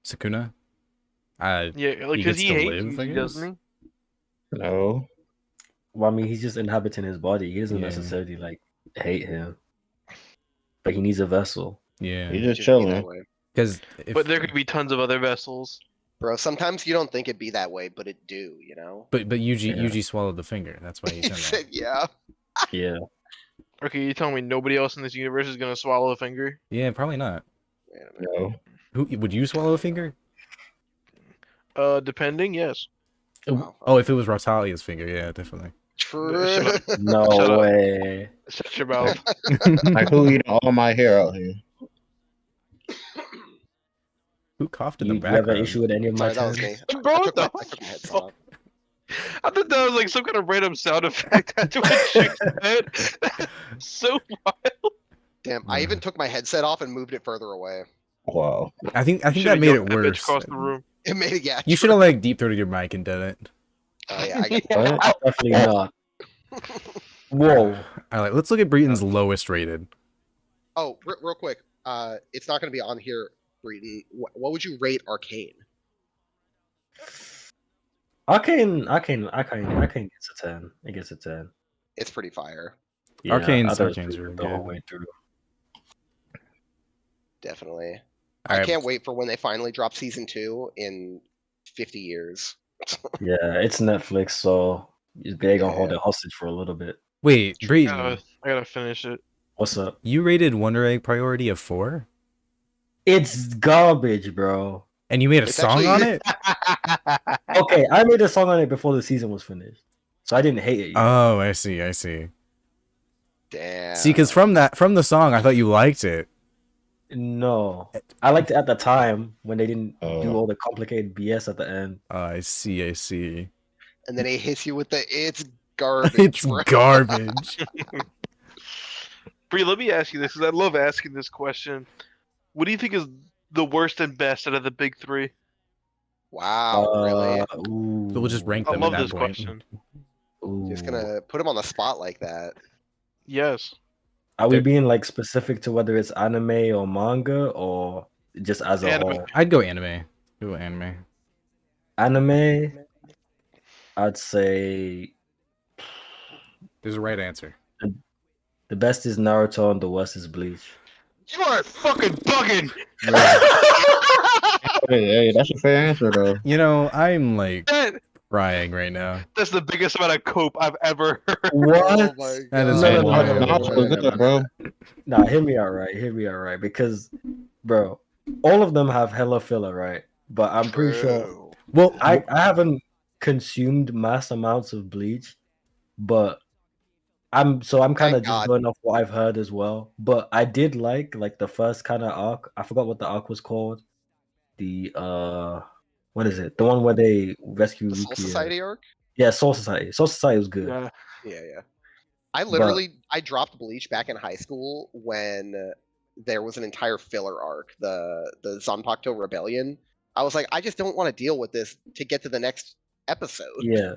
Sakuna. Yeah, like He because gets he to hates live, I Yuji, doesn't he? No. Well, I mean, he's just inhabiting his body. He doesn't Yeah. necessarily like hate him, but he needs a vessel. Yeah. He's It just should be that chilling. way. Because But there could be tons of other vessels. Bro, sometimes you don't think it'd be that way, but it do, you know? but Yeah. Yuji swallowed the finger. That's why he's in there. Yeah. Yeah, Okay, you telling me nobody else in this universe is gonna swallow a finger? Yeah, probably not. Wait a minute. No. Who would you swallow a finger? Depending, yes. Wow. Oh, if it was Rotalia's finger, yeah, definitely. True. Shut no Shut up. way. Shut your mouth. Like, who eat all my hair out here? Who coughed in You, the you have an background? issue with any of my Sorry, that was terms? me. Bro, I what took, the my, I took my headset off. I thought that was like some kind of random sound effect. That's what she said. So wild. Damn, I even took my headset off and moved it further away. Wow. I think Should've that made it yelled at that bitch worse. across the room. It made it, yeah. You should have like deep throated your mic and done it. Oh, yeah, I get What? Definitely not. Whoa. All right, let's look at Breeton's lowest rated. Oh, real quick. It's not going to be on here, Breeton. What would you rate Arcane? Arcane gets a 10. It gets a 10. It's pretty fire. Arcane's I thought it was really pretty good the whole good. way through. Definitely. I Alright. can't wait for when they finally drop season 2 in 50 years. Yeah, it's Netflix, so they're gonna hold Yeah. it hostage for a little bit. Wait, I Breeton, gotta finish it. What's up? you rated Wonder Egg priority of 4? It's garbage, bro. And you made a It's song actually- on it? Okay, I made a song on it before the season was finished, so I didn't hate it yet. Oh, I see. Damn. See, because from the song, I thought you liked it. No, I liked it at the time when they didn't do Oh. all the complicated BS at the end. I see. And then he hits you with the it's garbage. It's bro. garbage. Bree, let me ask you this, because I love asking this question. What do you think is the worst and best out of the big 3? Wow, really? Ooh, So we'll just rank I them love at that this point. question. Just ooh. gonna put him on the spot like that. Yes. Are we There- being like specific to whether it's anime or manga or just as a Anime. whole? I'd go anime. Go anime. Anime, I'd say There's a right answer. the best is Naruto and the worst is Bleach. You are fucking bugging! Hey, that's a fair answer though. You know, I'm like That- crying right now. That's the biggest amount of cope I've ever heard. What? Oh my That is God. No, Hey, no, no, Naruto was good, bro. Nah, hear me out right. Because, bro, all of them have hella filler, right? But I'm pretty sure True. Well, I haven't consumed mass amounts of Bleach, but I'm kind Thank of just God. going off what I've heard as well. But I did like the first kind of arc. I forgot what the arc was called. The what is it? The one where they rescue The Soul Rukia. Society arc? Yeah, Soul Society. Soul Society was good. Yeah. Yeah. I dropped Bleach back in high school when there was an entire filler arc, the Zanpakuto Rebellion. I was like, I just don't want to deal with this to get to the next episode. Yeah,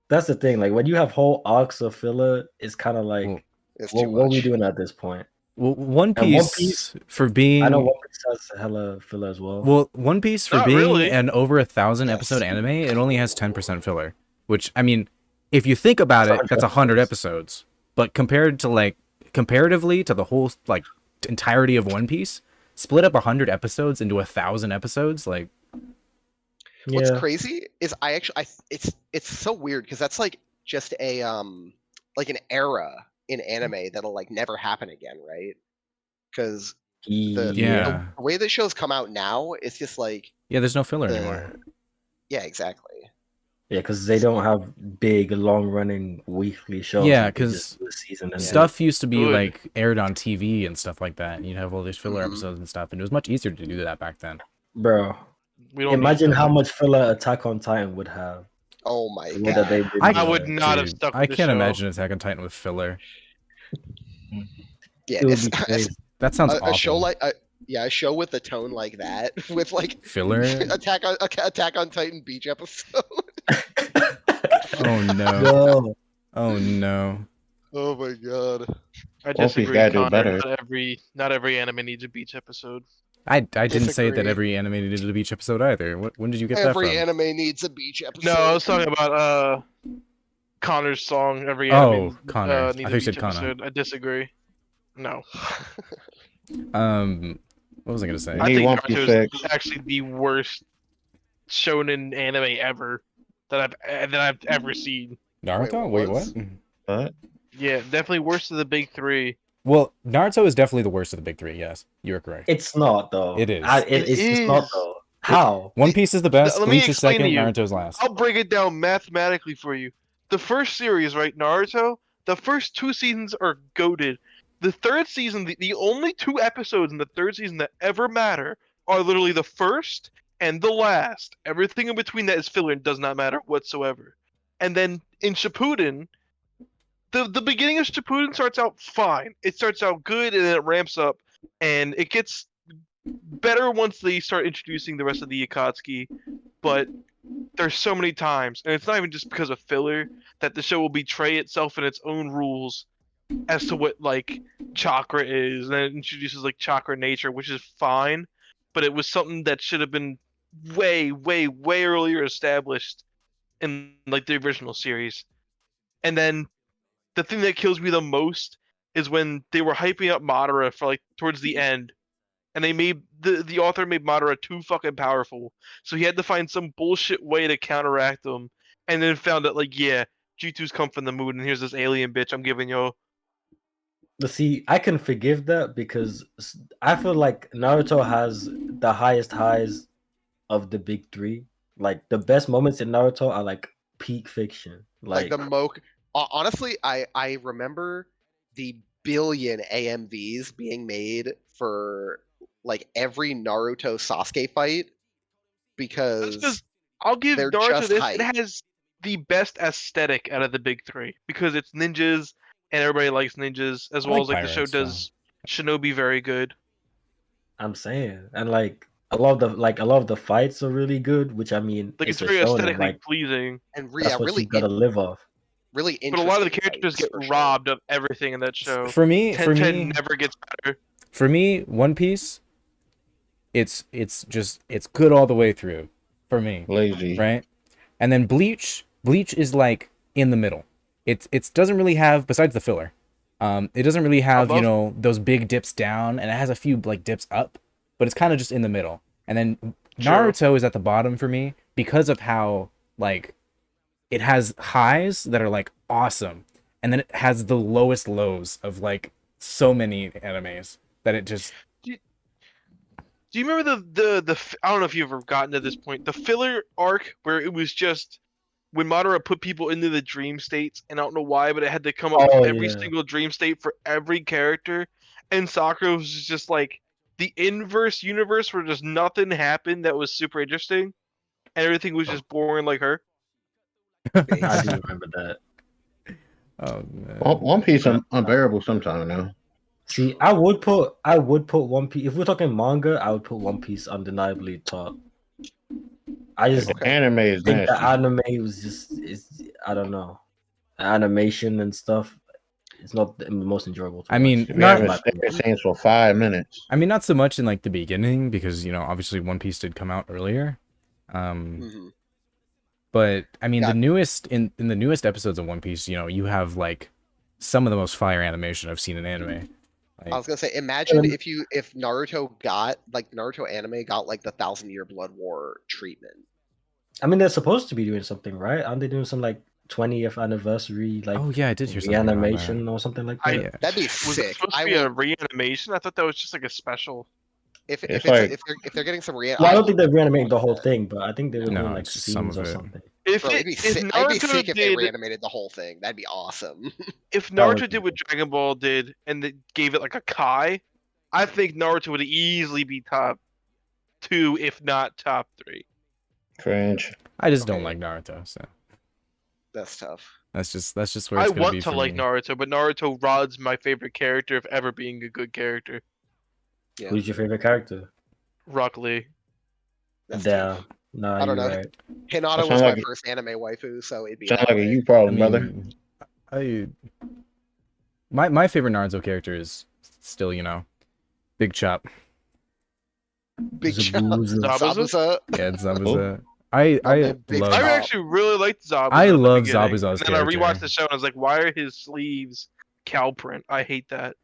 that's the thing. Like when you have whole arcs of filler, it's kind of like, Well, It's what, too what are we much. doing at this point? well, One And One Piece Piece- for being I know One Piece has hella filler as well. well, One Piece for Not being really. an over 1,000 Yes. episode anime, it only has 10% filler. Which, I mean, if you think about That's it, that's 100 episodes. But compared to like comparatively to the whole like entirety of One Piece, split up 100 episodes into 1,000 episodes, like What's Yeah. crazy is it's so weird because that's like just a like an era in anime that'll like never happen again, right? Because yeah. the way that shows come out now, it's just like Yeah, there's no filler the- anymore. yeah, exactly. Yeah, because they don't have big, long-running weekly shows. Yeah, like they 'cause just do a season and Stuff used to be Good. like aired on TV and stuff like that. And you'd have all these filler Mhm. episodes and stuff, and it was much easier to do that back then. bro. We don't Imagine need how filler. much filler Attack on Titan would have. Oh my The way that they've God. been I I doing would it. not have Dude, stuck with I the can't show. imagine Attack on Titan with filler. Yeah, It would it's, be crazy. That sounds a awful. show like a show with a tone like that with like Filler? Attack on Titan beach episode. Oh no. No. Oh no. Oh my God. I Piece disagree, gotta do Connor. better. Not every anime needs a beach episode. I didn't say that Disagree. every anime needed a beach episode either. When did you get Every that from? anime needs a beach episode. No, I was talking about Connor's song. Every Oh, anime Connor. I needs thought a you said beach Connor. episode. I disagree. No, What was I gonna say? I I need think One Piece Naruto is 6. actually the worst shonen anime ever that I've ever seen. Naruto? Wait, Wait, what? what? What? Yeah, definitely worst of the big 3. Well, Naruto is definitely the worst of the big 3. Yes, you are correct. It's not though. It is. It's just not is. though. How? One Piece is the best. Let me Bleach is explain to second. you. Naruto's last. I'll break it down mathematically for you. The first series, right, Naruto, the first 2 seasons are goated. The third season, the only 2 episodes in the third season that ever matter are literally the first and the last. Everything in between that is filler and does not matter whatsoever. And then in Shippuden, the beginning of Shippuden starts out fine. It starts out good and then it ramps up, and it gets better once they start introducing the rest of the Akatsuki. But there's so many times, and it's not even just because of filler, that the show will betray itself in its own rules as to what like chakra is, and then it introduces like chakra nature, which is fine, but it was something that should have been way earlier established in like the original series. And then the thing that kills me the most is when they were hyping up Madara for like towards the end, and the author made Madara too fucking powerful, so he had to find some bullshit way to counteract them, and then found out like, yeah, G2's come from the moon, and here's this alien bitch I'm giving you. But see, I can forgive that because I feel like Naruto has the highest highs of the big three. Like the best moments in Naruto are like peak fiction. Like the honestly, I remember the billion AMVs being made for like every Naruto Sasuke fight because I'll give they're Naruto just this. hype. It has the best aesthetic out of the big three because it's ninjas and everybody likes ninjas, as well as like the show does Shinobi very good. I'm saying, and like a lot of the fights are really good, which I mean, Like it's a very shonen, aesthetically like, pleasing. And that's what really you gotta live off. Really But interesting. a lot of the characters get for robbed of everything in that show. For me, 10 never gets better. For me, One Piece, it's good all the way through. For me, Lazy. right? And then Bleach is like in the middle. It doesn't really have, besides the filler, it doesn't really have those big dips down, and it has a few like dips up, but it's kind of just in the middle. And then Naruto is at the bottom for me because of how like it has highs that are like awesome, and then it has the lowest lows of like so many animes that it just. Do you remember the I don't know if you've ever gotten to this point, the filler arc where it was just when Madara put people into the dream states, and I don't know why, but it had to come up with every single dream state for every character, and Sakura was just like the inverse universe where just nothing happened that was super interesting, and everything was just boring like her. I do remember that. Oh man. One Piece unbearable sometimes now. See, I would put One Piece, if we're talking manga, I would put One Piece undeniably top. I just the anime is think nasty. the anime was just I don't know, animation and stuff. It's not the most enjoyable. I mean, if you haven't stayed scenes for 5 minutes. I mean, not so much in like the beginning because obviously One Piece did come out earlier. But I mean, the newest in the newest episodes of One Piece, you have like some of the most fire animation I've seen in anime. Like, I was gonna say, imagine if Naruto got like Naruto anime got like the 1,000-year Blood War treatment. I mean, they're supposed to be doing something, right? Aren't they doing some like 20th anniversary like? Oh yeah, I did hear something reanimation or something like that. That'd be sick. Was it supposed to be a reanimation? I thought that was just like a special. If they're getting some well, I don't think they're reanimating the whole thing, but I think they were doing like scenes or something. It'd be sick if they reanimated the whole thing. That'd be awesome. If Naruto did what Dragon Ball did and they gave it like a Kai, I think Naruto would easily be top 2, if not top 3. Cringe. I just don't like Naruto, so that's tough. That's just where it's gonna be. I want to like Naruto, but Naruto Rod's my favorite character of ever being a good character. Yeah. Who's your favorite character? Rock Lee. Yeah. No, I don't know. Right. Hinata was my first anime waifu, so it'd be. Sound like a you problem, brother. My favorite Naruto character is still, Big Chop. Big Chop. Zabuza? Yeah, Zabuza. I actually really liked Zabuza. I love Zabuza's character. And then I rewatched the show and I was like, why are his sleeves cow print? I hate that.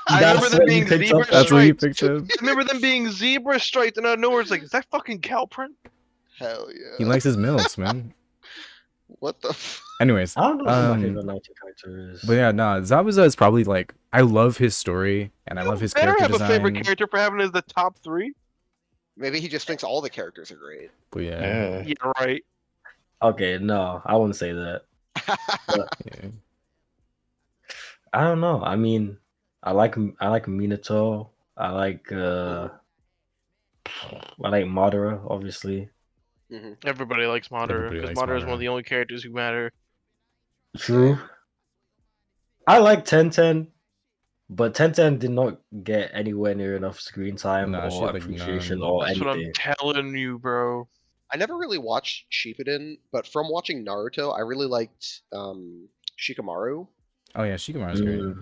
I remember them being zebra striped. That's what you picked up. I remember them being zebra striped, and out of nowhere, it's like, is that fucking cow print? Hell yeah. He likes his milks, man. What the? Anyways, I don't know what my favorite Naruto character is. But yeah, no, Zabuza is probably like, I love his story and I love his character design. Better have a favorite character for having as the top 3. Maybe he just thinks all the characters are great. But yeah. Yeah, right. Okay, no, I wouldn't say that. Yeah. I don't know. I mean, I like Minato. I like Madara, obviously. Everybody likes Madara because Madara is one of the only characters who matter. True. I like Tenten, but Tenten did not get anywhere near enough screen time or appreciation or anything. That's what I'm telling you, bro. I never really watched Shippuden, but from watching Naruto, I really liked Shikamaru. Oh yeah, Shikamaru's great.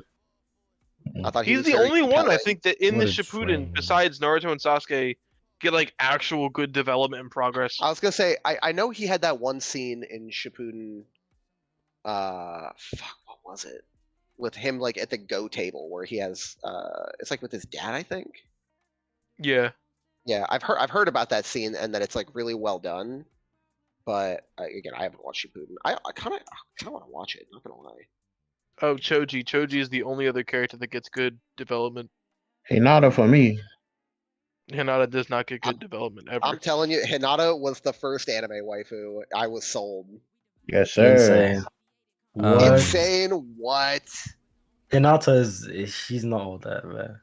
I thought he's the only one I think that in the Shippuden, besides Naruto and Sasuke, get like actual good development and progress. I was gonna say I know he had that one scene in Shippuden. Fuck, what was it? with him like at the Go table where he has it's like with his dad, I think. Yeah. Yeah, I've heard about that scene and that it's like really well done. But again, I haven't watched Shippuden. I kind of want to watch it. Not gonna lie. Oh, Choji. Choji is the only other character that gets good development. Hinata for me. Hinata does not get good development ever. I'm telling you, Hinata was the first anime waifu. I was sold. Yes, sir. Insane. What? Insane. What? Hinata is she's not all that, man.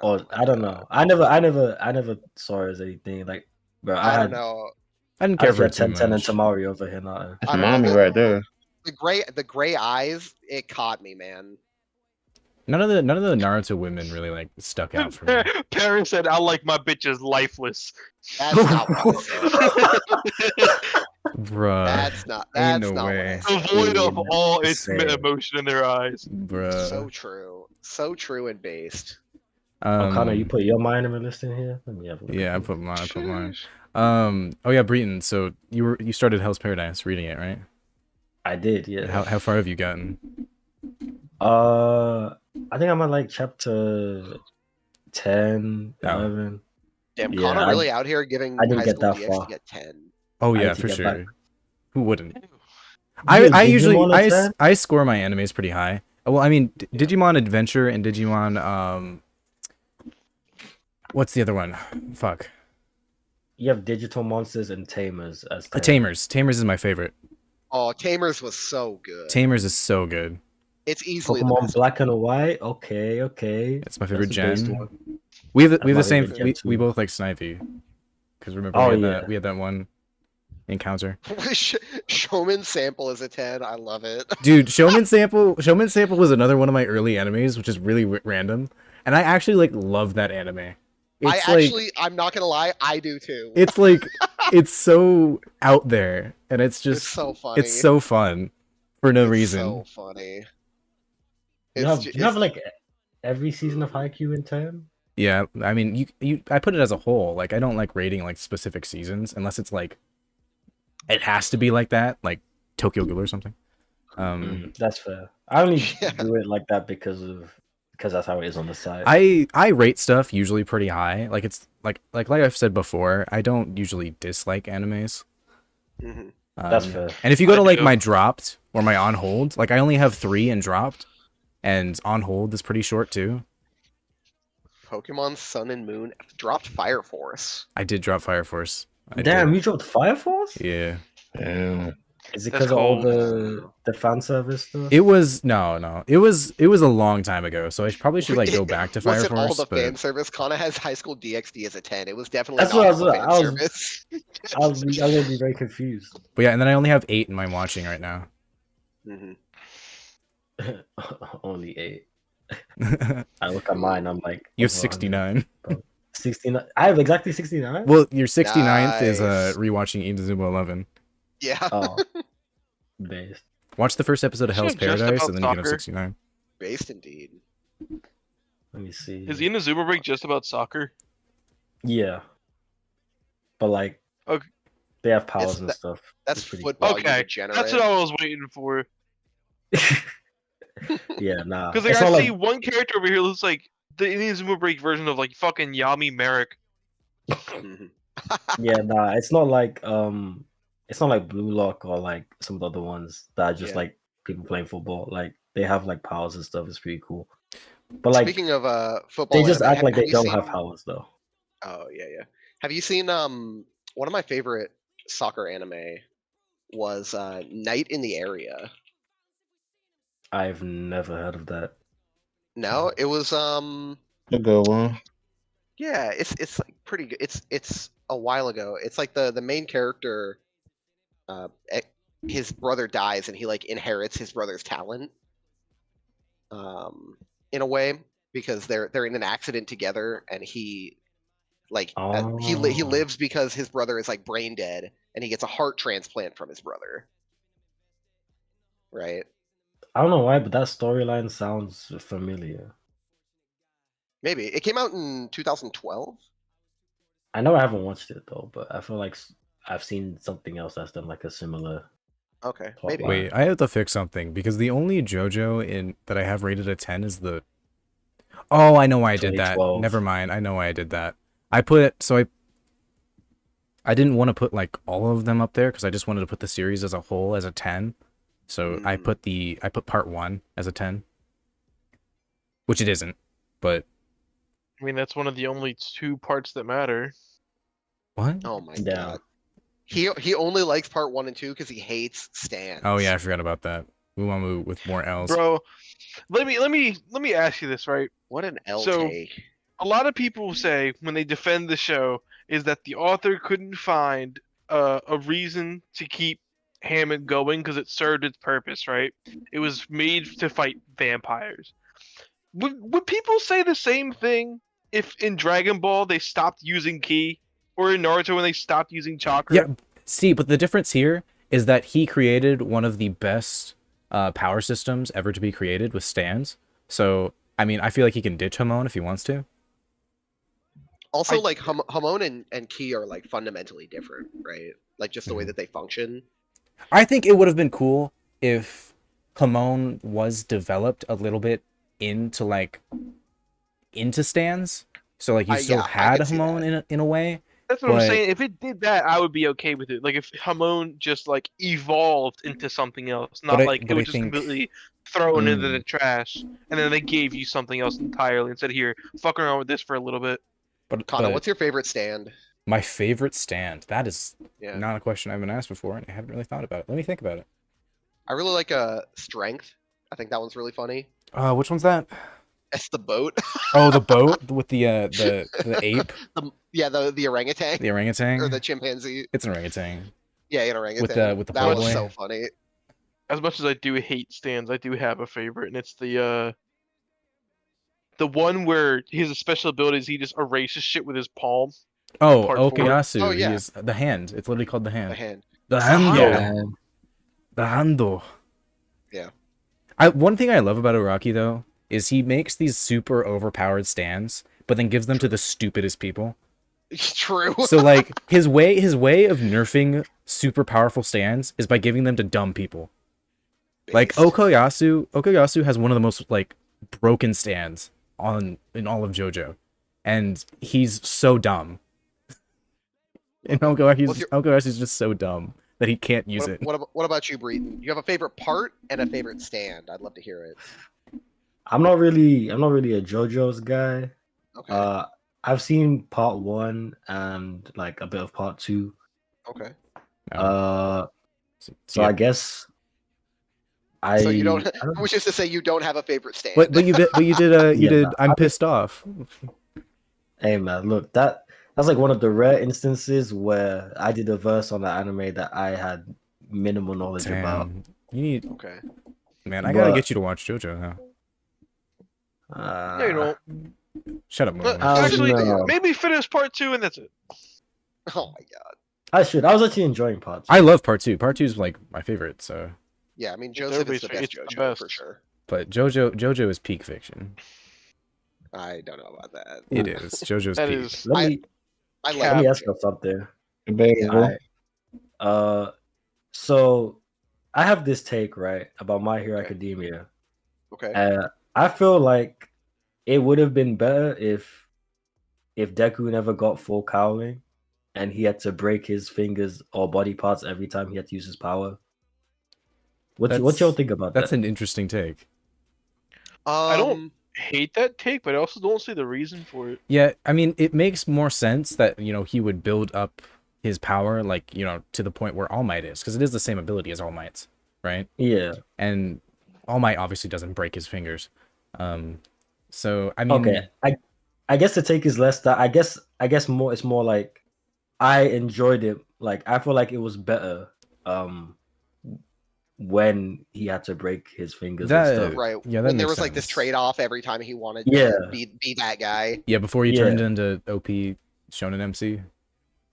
Oh Or my I don't God. know. I never saw her as anything. Like, bro, I don't had know. I didn't I care for had it too 10 and much. Tamari over Hinata. That's I don't know. mommy right there. The gray eyes, it caught me, man. None of the Naruto women really like stuck out for me. Paris said, "I like my bitches lifeless." That's not what I said. Bruh. That's not no what way. I said. Devoid of all Insane. emotion in their eyes. Bruh. So true and based. Connor, you put your mind in list in here? Let me have a look. Yeah, I put mine. Oh yeah, Breeton. So you started Hell's Paradise reading it, right? I did, yeah. How far have you gotten? I think I'm at like chapter 10, Oh. 11. Damn, Yeah, Connor really out here giving I didn't high get school that DX far. to get 10. Oh I yeah, need to for get sure. back. Who wouldn't? Dude, I Digimon usually at 10? I score my animes pretty high. Well, I mean, Digimon Adventure and Digimon what's the other one? Fuck. You have Digital Monsters and Tamers as 10. Tamers. Tamers is my favorite. Oh, Tamers was so good. Tamers is so good. It's easily the Pokemon best. Black and White. Okay. It's my favorite That's the based gen. one. We have That's the my same. favorite gen We too. both like Snivy. Because remember Oh, we had that one encounter. Showman Sample is a 10. I love it. Dude, Showman Sample was another one of my early animes, which is really random, and I actually like love that anime. I'm not gonna lie, I do too. It's like it's so out there, and it's just It's so funny. It's so fun for no It's reason. so funny. You have like every season of Haikyuu in 10? Yeah, I mean, I put it as a whole. Like, I don't like rating like specific seasons unless it's like it has to be like that, like Tokyo Ghoul or something. That's fair. I only Yeah. do it like that because that's how it is on the site. I rate stuff usually pretty high. Like it's like I've said before, I don't usually dislike animes. Mhm. That's fair. And if you go to I like do. my dropped or my on hold, like I only have 3 in dropped, and on hold is pretty short too. Pokemon Sun and Moon dropped Fire Force. I did drop Fire Force. I Damn, did. you dropped Fire Force? Yeah. Damn. Is it That's because of all cool. the fan service stuff? It was no. It was a long time ago, so I probably should like go back to Fire Wasn't Force. all the but fan service? Kana has High School DxD as a 10. It was definitely That's not what all the fan I was- service. I was gonna be very confused. But yeah, and then I only have 8 in my watching right now. Mhm. Only 8. I look at mine. I'm like, You have over 69. 69. I have exactly 69. Well, your 69th is Nice. rewatching Inazuma 11. Yeah, Oh, based. Watch the first episode of Hell's Isn't it just Paradise, about and then you can have soccer? 69. based indeed. Let me see. Is Inazuma Break just about soccer? Yeah, but like, Okay. they have powers and that- stuff. That's It's pretty football. You Okay, degenerate. that's what I was waiting for. Yeah, nah. Because like, It's I not see one character over here looks like the Inazuma Break version of like fucking Yami Merrick. Mhm. Yeah, nah. It's not like Blue Lock or like some of the other ones that are just Yeah. like people playing football. Like they have like powers and stuff. It's pretty cool. But like Speaking of football, they just anime, act like they you don't seen- have powers though. Oh yeah. Have you seen one of my favorite soccer anime was Night in the Area. I've never heard of that. No, it was A good one. yeah, it's like pretty good. It's a while ago. It's like the main character his brother dies and he like inherits his brother's talent. In a way because they're in an accident together and he like he Oh. lives because his brother is like brain dead and he gets a heart transplant from his brother. Right? I don't know why, but that storyline sounds familiar. Maybe. It came out in 2012. I know I haven't watched it though, but I feel like I've seen something else that's done like a similar Okay, Plot maybe. line. Wait, I have to fix something because the only JoJo in that I have rated a 10 is the. Oh, I know why I did that. 2012. Never mind. I know why I did that. I put so I didn't want to put like all of them up there because I just wanted to put the series as a whole as a 10. So I put part 1 as a 10, which it isn't. But I mean, that's one of the only 2 parts that matter. what? Oh my Yeah. god. He only likes part 1 and 2 because he hates stands. Oh yeah, I forgot about that. Wumamu with more L's. Bro, let me ask you this, right? What an L So- take. A lot of people say when they defend the show is that the author couldn't find a reason to keep Hammond going because it served its purpose, right? It was made to fight vampires. Would people say the same thing if in Dragon Ball they stopped using ki, or in Naruto when they stopped using chakra? Yeah, see, but the difference here is that he created one of the best power systems ever to be created with stands. So, I mean, I feel like he can ditch Hamon if he wants to. Also, like Hamon and Ki are like fundamentally different, right? Like just the way that they function. I think it would have been cool if Hamon was developed a little bit into stands. So like you still yeah, I had could see Hamon in a way. That's what I'm But- saying. If it did that, I would be okay with it. Like if Hamon just like evolved into something else, not like but it I was just think- completely thrown into the trash, and then they gave you something else entirely and said, "Here, fuck around with this for a little bit." Connor, But what's your favorite stand? my favorite stand? That is Yeah. not a question I've been asked before, and I haven't really thought about it. Let me think about it. I really like Strength. I think that one's really funny. Which one's that? It's the boat. Oh, the boat with the ape, the orangutan the orangutan. or the chimpanzee. It's an orangutan. Yeah, an orangutan. with the that was Playboy. so funny. As much as I do hate stands, I do have a favorite, and it's the one where his special ability is he just erases shit with his palm. Oh, Part 4. Okuyasu. Oh, yeah. He is the hand. It's literally called the hand. The hand. The hand. hando. The hando. Yeah. One thing I love about Araki though is he makes these super overpowered stands, but then gives them to the stupidest people. It's true. So like his way of nerfing super powerful stands is by giving them to dumb people. Like Based. Okuyasu has one of the most like broken stands in all of JoJo, and he's so dumb. And Okuyasu's just so dumb that he can't use it. What about you, Breeton? You have a favorite part and a favorite stand. I'd love to hear it. I'm not really a JoJo's guy. Okay. I've seen part 1 and like a bit of part 2. Okay. So I guess So you don't, I don't- which is to say you don't have a favorite stand. But you did. I'm pissed off. Hey man, look, that's like one of the rare instances where I did a verse on the anime that I had minimal knowledge about. Damn. You need, Okay. man. I gotta But- get you to watch JoJo now. Yeah, you know. Shut up, But Momo. actually, no. maybe finish part 2 and that's it. Oh my god. I should. I was actually enjoying part 2. I love part 2. Part 2 is like my favorite. So, Yeah, I mean It's Joseph is everybody's the fa- best it's the JoJo best. for sure. but JoJo is peak fiction. I don't know about that. It is. JoJo's That peak. is. let me I Yeah. let me like ask you something. Debatable. Alright. So I have this take right about My Hero Okay. Academia. Okay. I feel like it would have been better if Deku never got full cowling and he had to break his fingers or body parts every time he had to use his power. What y'all think about That's that? an interesting take. I don't hate that take, but I also don't see the reason for it. Yeah, I mean, it makes more sense that, he would build up his power, like, to the point where All Might is, because it is the same ability as All Might's, right? Yeah. And All Might obviously doesn't break his fingers. So, I mean... Okay. I guess the take is less that I guess more it's more like I enjoyed it. Like I feel like it was better when he had to break his fingers That- and stuff. Right. Yeah, that when there makes was like this sense. trade-off every time he wanted Yeah. to be that guy. Yeah, before he Yeah. turned into OP Shonen MC.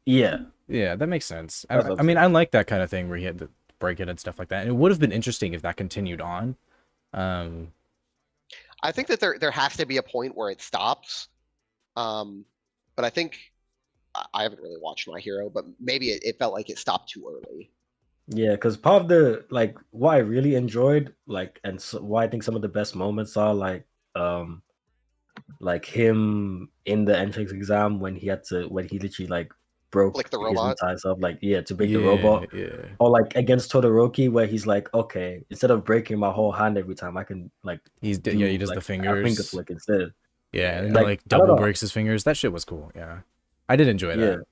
Yeah. Yeah, that makes sense. That's I what I'm mean, saying. I like that kind of thing where he had to break it and stuff like that. And it would have been interesting if that continued on. I think that there has to be a point where it stops. But I think I haven't really watched My Hero, but maybe it felt like it stopped too early. Yeah, because part of the like what I really enjoyed, like, and so, why I think some of the best moments are like him in the entrance exam when he literally like broke Like the his robot. entire stuff, like yeah, to break the Yeah, robot, yeah. or like against Todoroki where he's like, okay, instead of breaking my whole hand every time, I can like He do does like the a finger fingers. flick instead. Yeah, and he Yeah. Like like I don't double know, breaks his fingers. That shit was cool. Yeah, I did enjoy yeah, that,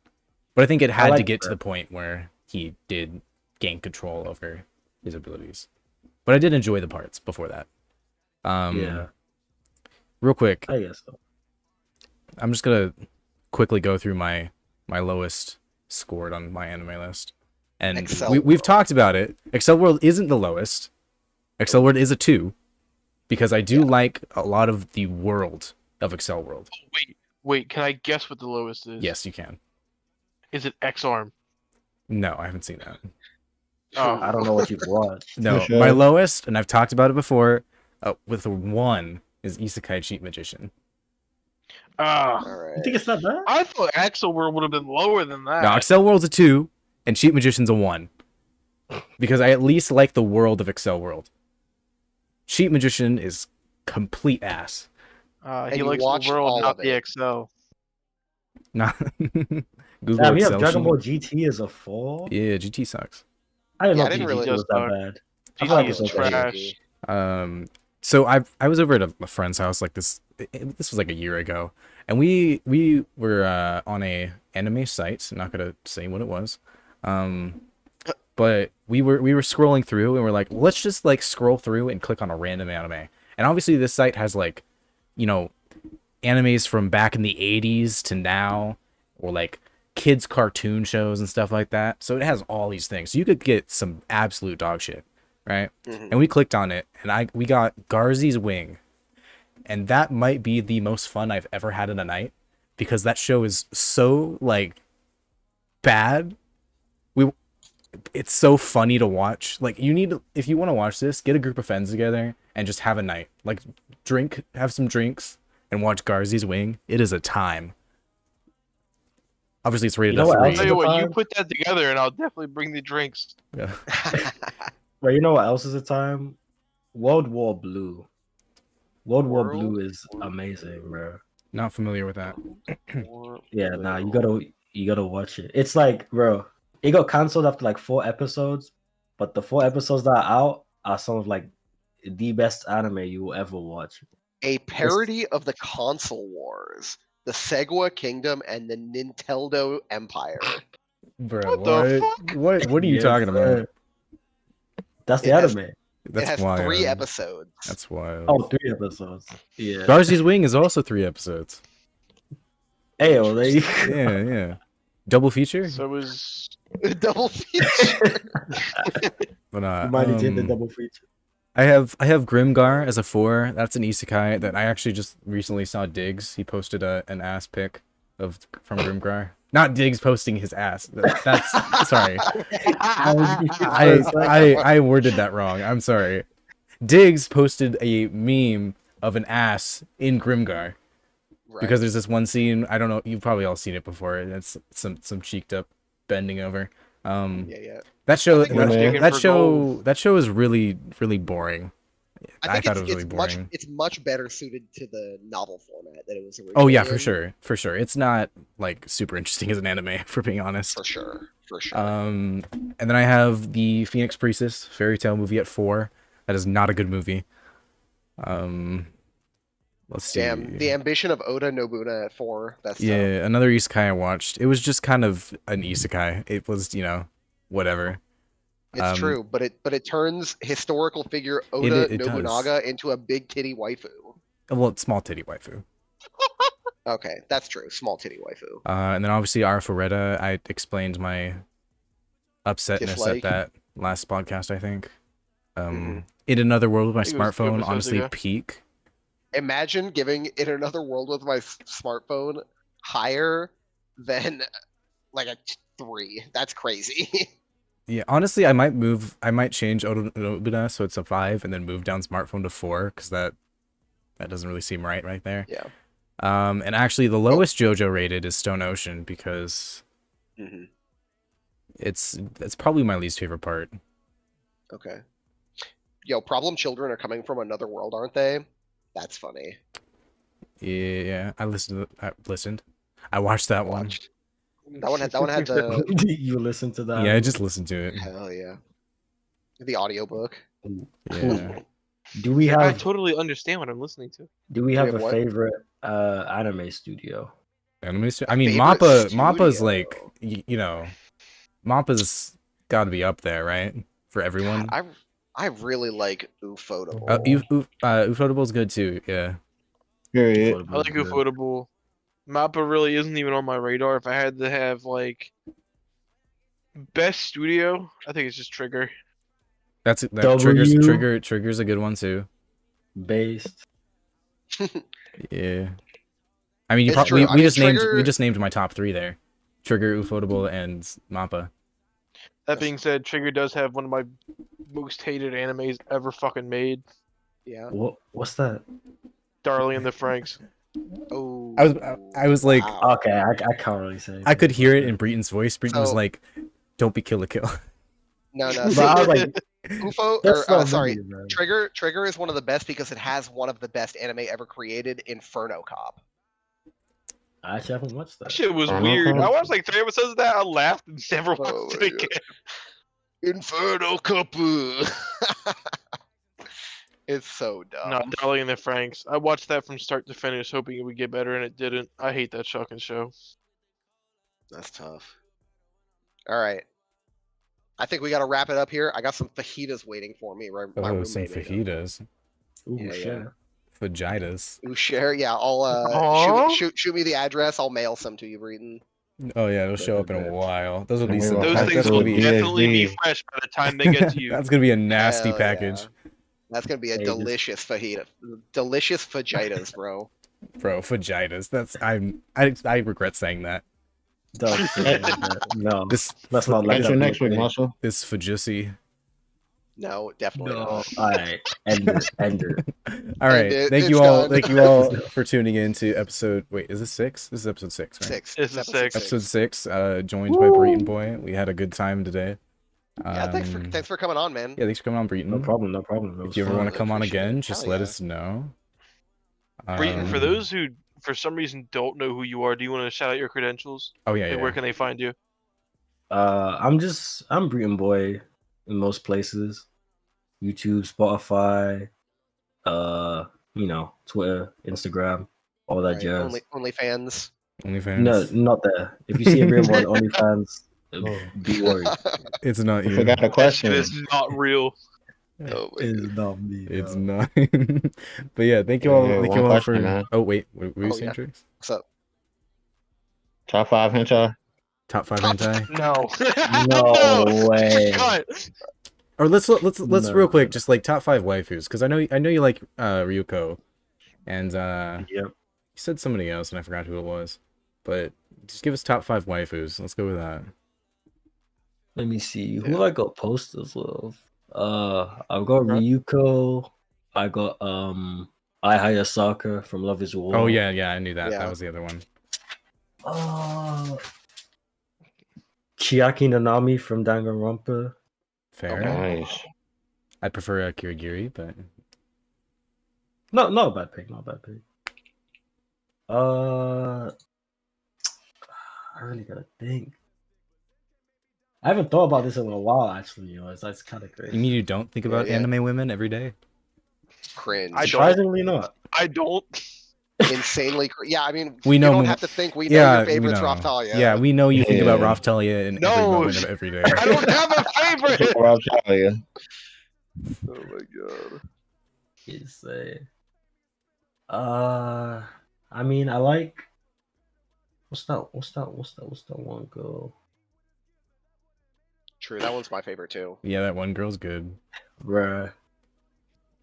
but I think it I had to like get to that. the point where he did gain control over his abilities. But I did enjoy the parts before that. Yeah, Real quick, I guess so. I'm just gonna quickly go through my lowest scored on my anime list, and Excel we've World. talked about it. Excel World isn't the lowest. Excel World is a 2 because I do like a lot of the world of Excel World. Wait. Can I guess what the lowest is? Yes, you can. Is it X Arm? No, I haven't seen that. Oh. I don't know what you've watched. No, For my sure. lowest, and I've talked about it before, with a 1 is Isekai Cheat Magician. Ah. All You right. think it's not bad? I thought Axel World would have been lower than that. Now, Excel World's a 2, and Cheat Magician's a 1. Because I at least like the world of Excel World. Cheat Magician is complete ass. He And you likes watched the world, all not of the it. Excel. Not Google Damn, you have Excel Dragon Ball sheet. GT as a 4. Yeah, GT sucks. I didn't Yeah, know I didn't GT really- was that bad. I GT feel like is it's okay. trash. So I was over at a friend's house like this. This was like a year ago, and we were on a anime site. I'm not gonna say what it was, but we were scrolling through and we're like, let's just like scroll through and click on a random anime. And obviously this site has like, you know, animes from back in the 80s to now, or like kids cartoon shows and stuff like that. So it has all these things. So you could get some absolute dog shit, right? Mhm. And we clicked on it, and we got Garzy's Wing, and that might be the most fun I've ever had in a night, because that show is so like bad. It's so funny to watch. Like, if you want to watch this, get a group of friends together and just have a night. Like, have some drinks and watch Garzy's Wing. It is a time. Obviously, it's rated You know a what else Tell three. is you a what, you time? put that together, and I'll definitely bring the drinks. Yeah. But you know what else is a time? World War Blue. World War World Blue is War amazing, bro. Not familiar with that. Yeah, nah, you gotta watch it. It's like, bro, it got cancelled after like 4 episodes, but the 4 episodes that are out are some of like the best anime you will ever watch. A parody of the console wars, the Segua Kingdom and the Nintendo Empire. Bro, What the fuck? What are you Yes, talking about? sir. That's the It has- anime. That's it has wild. 3 episodes. That's wild. Oh, 3 episodes. Yeah. Garzy's Wing is also 3 episodes. Hey, oh, there you Yeah, yeah. Double feature? So was Double feature. But You might need to hit the double feature. I have Grimgar as a 4. That's an isekai that I actually just recently saw Diggs. He posted an ass pic from Grimgar. Not Diggs posting his ass. That's sorry. I worded that wrong. I'm sorry. Diggs posted a meme of an ass in Grimgar. Right. Because there's this one scene, I don't know, you've probably all seen it before. It's some cheeked up bending over. yeah. That show I think that's taken for gold. that show is really boring. I think thought it was really much boring. it's much better suited to the novel format that it was originally. Oh yeah, for in. sure. It's not like super interesting as an anime, for being honest. For sure. And then I have the Phoenix Priestess fairy tale movie at 4. That is not a good movie. Let's see. Damn, the ambition of Oda Nobuna at 4. That's tough. Yeah, another isekai I watched. It was just kind of an isekai. It was, whatever. It's true, but it turns historical figure Oda it does. Nobunaga into a big titty waifu. Well, it's small titty waifu. Okay, that's true. Small titty waifu. And then obviously Arifureta, I explained my upsetness Dislike. at that last podcast, I think. Mhm. In Another World with my I think it was 2 smartphone, episodes honestly, ago. peak. Imagine giving In Another World with my smartphone higher than like a 3. That's crazy. Yeah, honestly, I might change Oda Nobunaga so it's a 5 and then move down smartphone to 4, because that doesn't really seem right there. Yeah. And actually the lowest JoJo rated is Stone Ocean, because Mhm. It's probably my least favorite part. Okay. Yo, Problem Children are coming from another world, aren't they? That's funny. Yeah, I listened. I watched that one. Watched. That one had the You listen to that? Yeah, I just listened to it. hell yeah. The audiobook. Yeah. Do we I have totally understand what I'm listening to. Do we have have a what? favorite anime studio? I mean, favorite Mappa's studio. like, you know, Mappa's got to be up there, right? For everyone. I really like Ufotable. Ufotable's good too. Yeah. Period. I like Ufotable. Mappa really isn't even on my radar. If I had to have like best studio, I think it's just Trigger. Trigger's a good one too. Based. Yeah. I mean, It's true. I we mean, just named Trigger- my top 3 there. Trigger, Ufotable, and Mappa. That being said, Trigger does have one of my most hated animes ever fucking made. Yeah. What's that? Darling in the Franks. Oh. I was like, wow. Okay, I can't really say. I could hear it in Breeton's voice. Breeton was So- like, "Don't be Kill la Kill." No. But See, I was like, Ufo. that's Or, not sorry. me, man. Trigger is one of the best because it has one of the best anime ever created, Inferno Cop. I actually haven't watched That that. shit was Oh, weird. okay. I watched like 3 episodes of that. I laughed and never watched Oh it my again. Inferno Cop. It's so dumb. No, Darling in the Franks. I watched that from start to finish, hoping it would get better, and it didn't. I hate that fucking show. That's tough. All right. I think we got to wrap it up here. I got some fajitas waiting for me. Right, my Oh, roommate some made 'em. fajitas, Ooh, Yeah, shit. yeah. fajitas. Ooh, share. Yeah, I'll Aw. shoot me the address. I'll mail some to you, Breeton. Oh yeah, it'll show up in a while. Those will be And we some. will Those have things to will do a definitely be DSD. fresh by the time they get to you. That's gonna be a nasty Hell package, yeah. That's gonna be a Hey, this- delicious fajita. Delicious fajitas, bro. bro. Fajitas. I regret saying that. Don't say that. No, This let's not let Catch that you be next a week, thing. Muscle. this fajusi. No, definitely No. not. All right, end it. All right. it. Thank It's you all. done. Thank you all for tuning in to episode. Wait, is this 6? This is episode 6, right? Six. It's a episode six. Episode 6. Joined by Breeton Boy. We had a good time today. Yeah, thanks for coming on, man. Yeah, thanks for coming on, Breeton. No problem. No problem. It If was you ever fun. want to come on Appreciate it. again, just Hell let yeah. us know. Breeton, for Um, those who for some reason don't know who you are, do you want to shout out your credentials? Oh yeah, Like, yeah. where can they find you? I'm Breeton Boy in most places. YouTube, Spotify, Twitter, Instagram, all that Right, jazz. OnlyFans. OnlyFans. No, not there. If you see a Breeton Boy on OnlyFans, be worried. It's not You you. forgot the That question. shit is not real. Oh my It's not me. It's no. not. But yeah, thank you all. Yeah, Thank one you all question, for. man. Oh wait, what were you Oh, saying, yeah. Trix? What's up? Top 5 hentai. Top 5 Top hentai. No. No way. Cut. Or let's No, real quick, no. just like top 5 waifus, because I know you like Ryuko, and Yep. you said somebody else and I forgot who it was, but just give us top 5 waifus. Let's go with that. Let me see. Yeah. Who I got posters of? I've got Ryuko. I got I Hayasaka from Love Is War. Oh yeah, I knew that. Yeah. That was the other one. Chiaki Nanami from Danganronpa. Fair. Okay. Nice. I prefer Kirigiri, but Not a bad pick. Not a bad pick. I really gotta think. I haven't thought about this in a while, actually. That's kind of you crazy. mean you don't think about Yeah. anime women every day? Cringe. I don't. Surprisingly not. I don't. Insanely. Yeah, I mean, We know you don't mo- have to think. We know Yeah, your we favorite's know. Raphtalia. Yeah, we know you think about Yeah. Raphtalia in every No, moment of every day. I don't have a favorite. I'll tell you. Oh my god. It's I mean, I like. What's that one girl? True, that one's my favorite too. Yeah, that one girl's good. Bruh.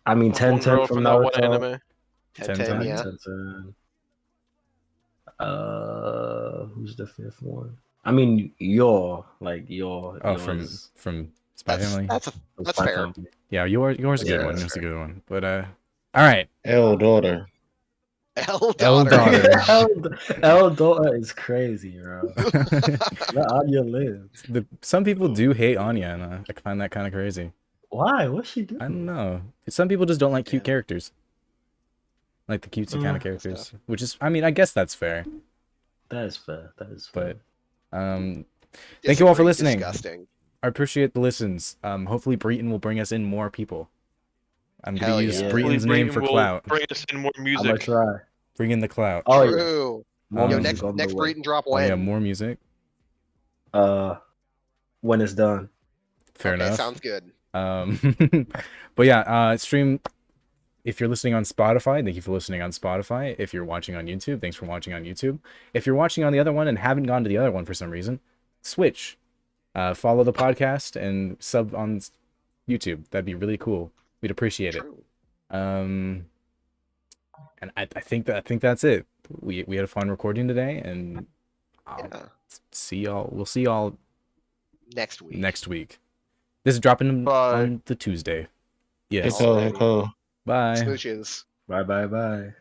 I mean, One 10-10 girl from that one Naruto. anime. 10-10, yeah. 10-10. Who's the 5th one? I mean, your Oh, from Spy Family. That's fair. Yeah, yours is a good Yeah, one. that's Yours is a good one. But all right. Hell, daughter. L L daughter. daughter. Eldora is crazy, bro. Let Anya live. Some people do hate Anya, and I find that kind of crazy. Why? What's she do? I don't know. Some people just don't like cute Yeah. characters, like the cutesy kind of That's characters. Which is, I mean, I guess that's fair. That is fair. That is fair. But thank you all for Disagree, listening. Disgusting. I appreciate the listens. Hopefully Breeton will bring us in more people. I'm gonna Hell use yeah. Breeton's name for will clout. bring us in more I'm gonna music. try. Bring in the clout. Oh yeah. True. More Yo, music next on the way. Breeton drop Oh when? yeah, more music. When it's done. Fair Okay, enough. sounds good. But yeah, stream. If you're listening on Spotify, thank you for listening on Spotify. If you're watching on YouTube, thanks for watching on YouTube. If you're watching on the other one and haven't gone to the other one for some reason, switch. Follow the podcast and sub on YouTube. That'd be really cool. We'd appreciate it. True. And I think that's it. We had a fun recording today, and I'll Yeah. see y'all. We'll see y'all Next week. next week. This is dropping Bye. on the Tuesday. Yes. Cool. Bye. Smooches. Bye.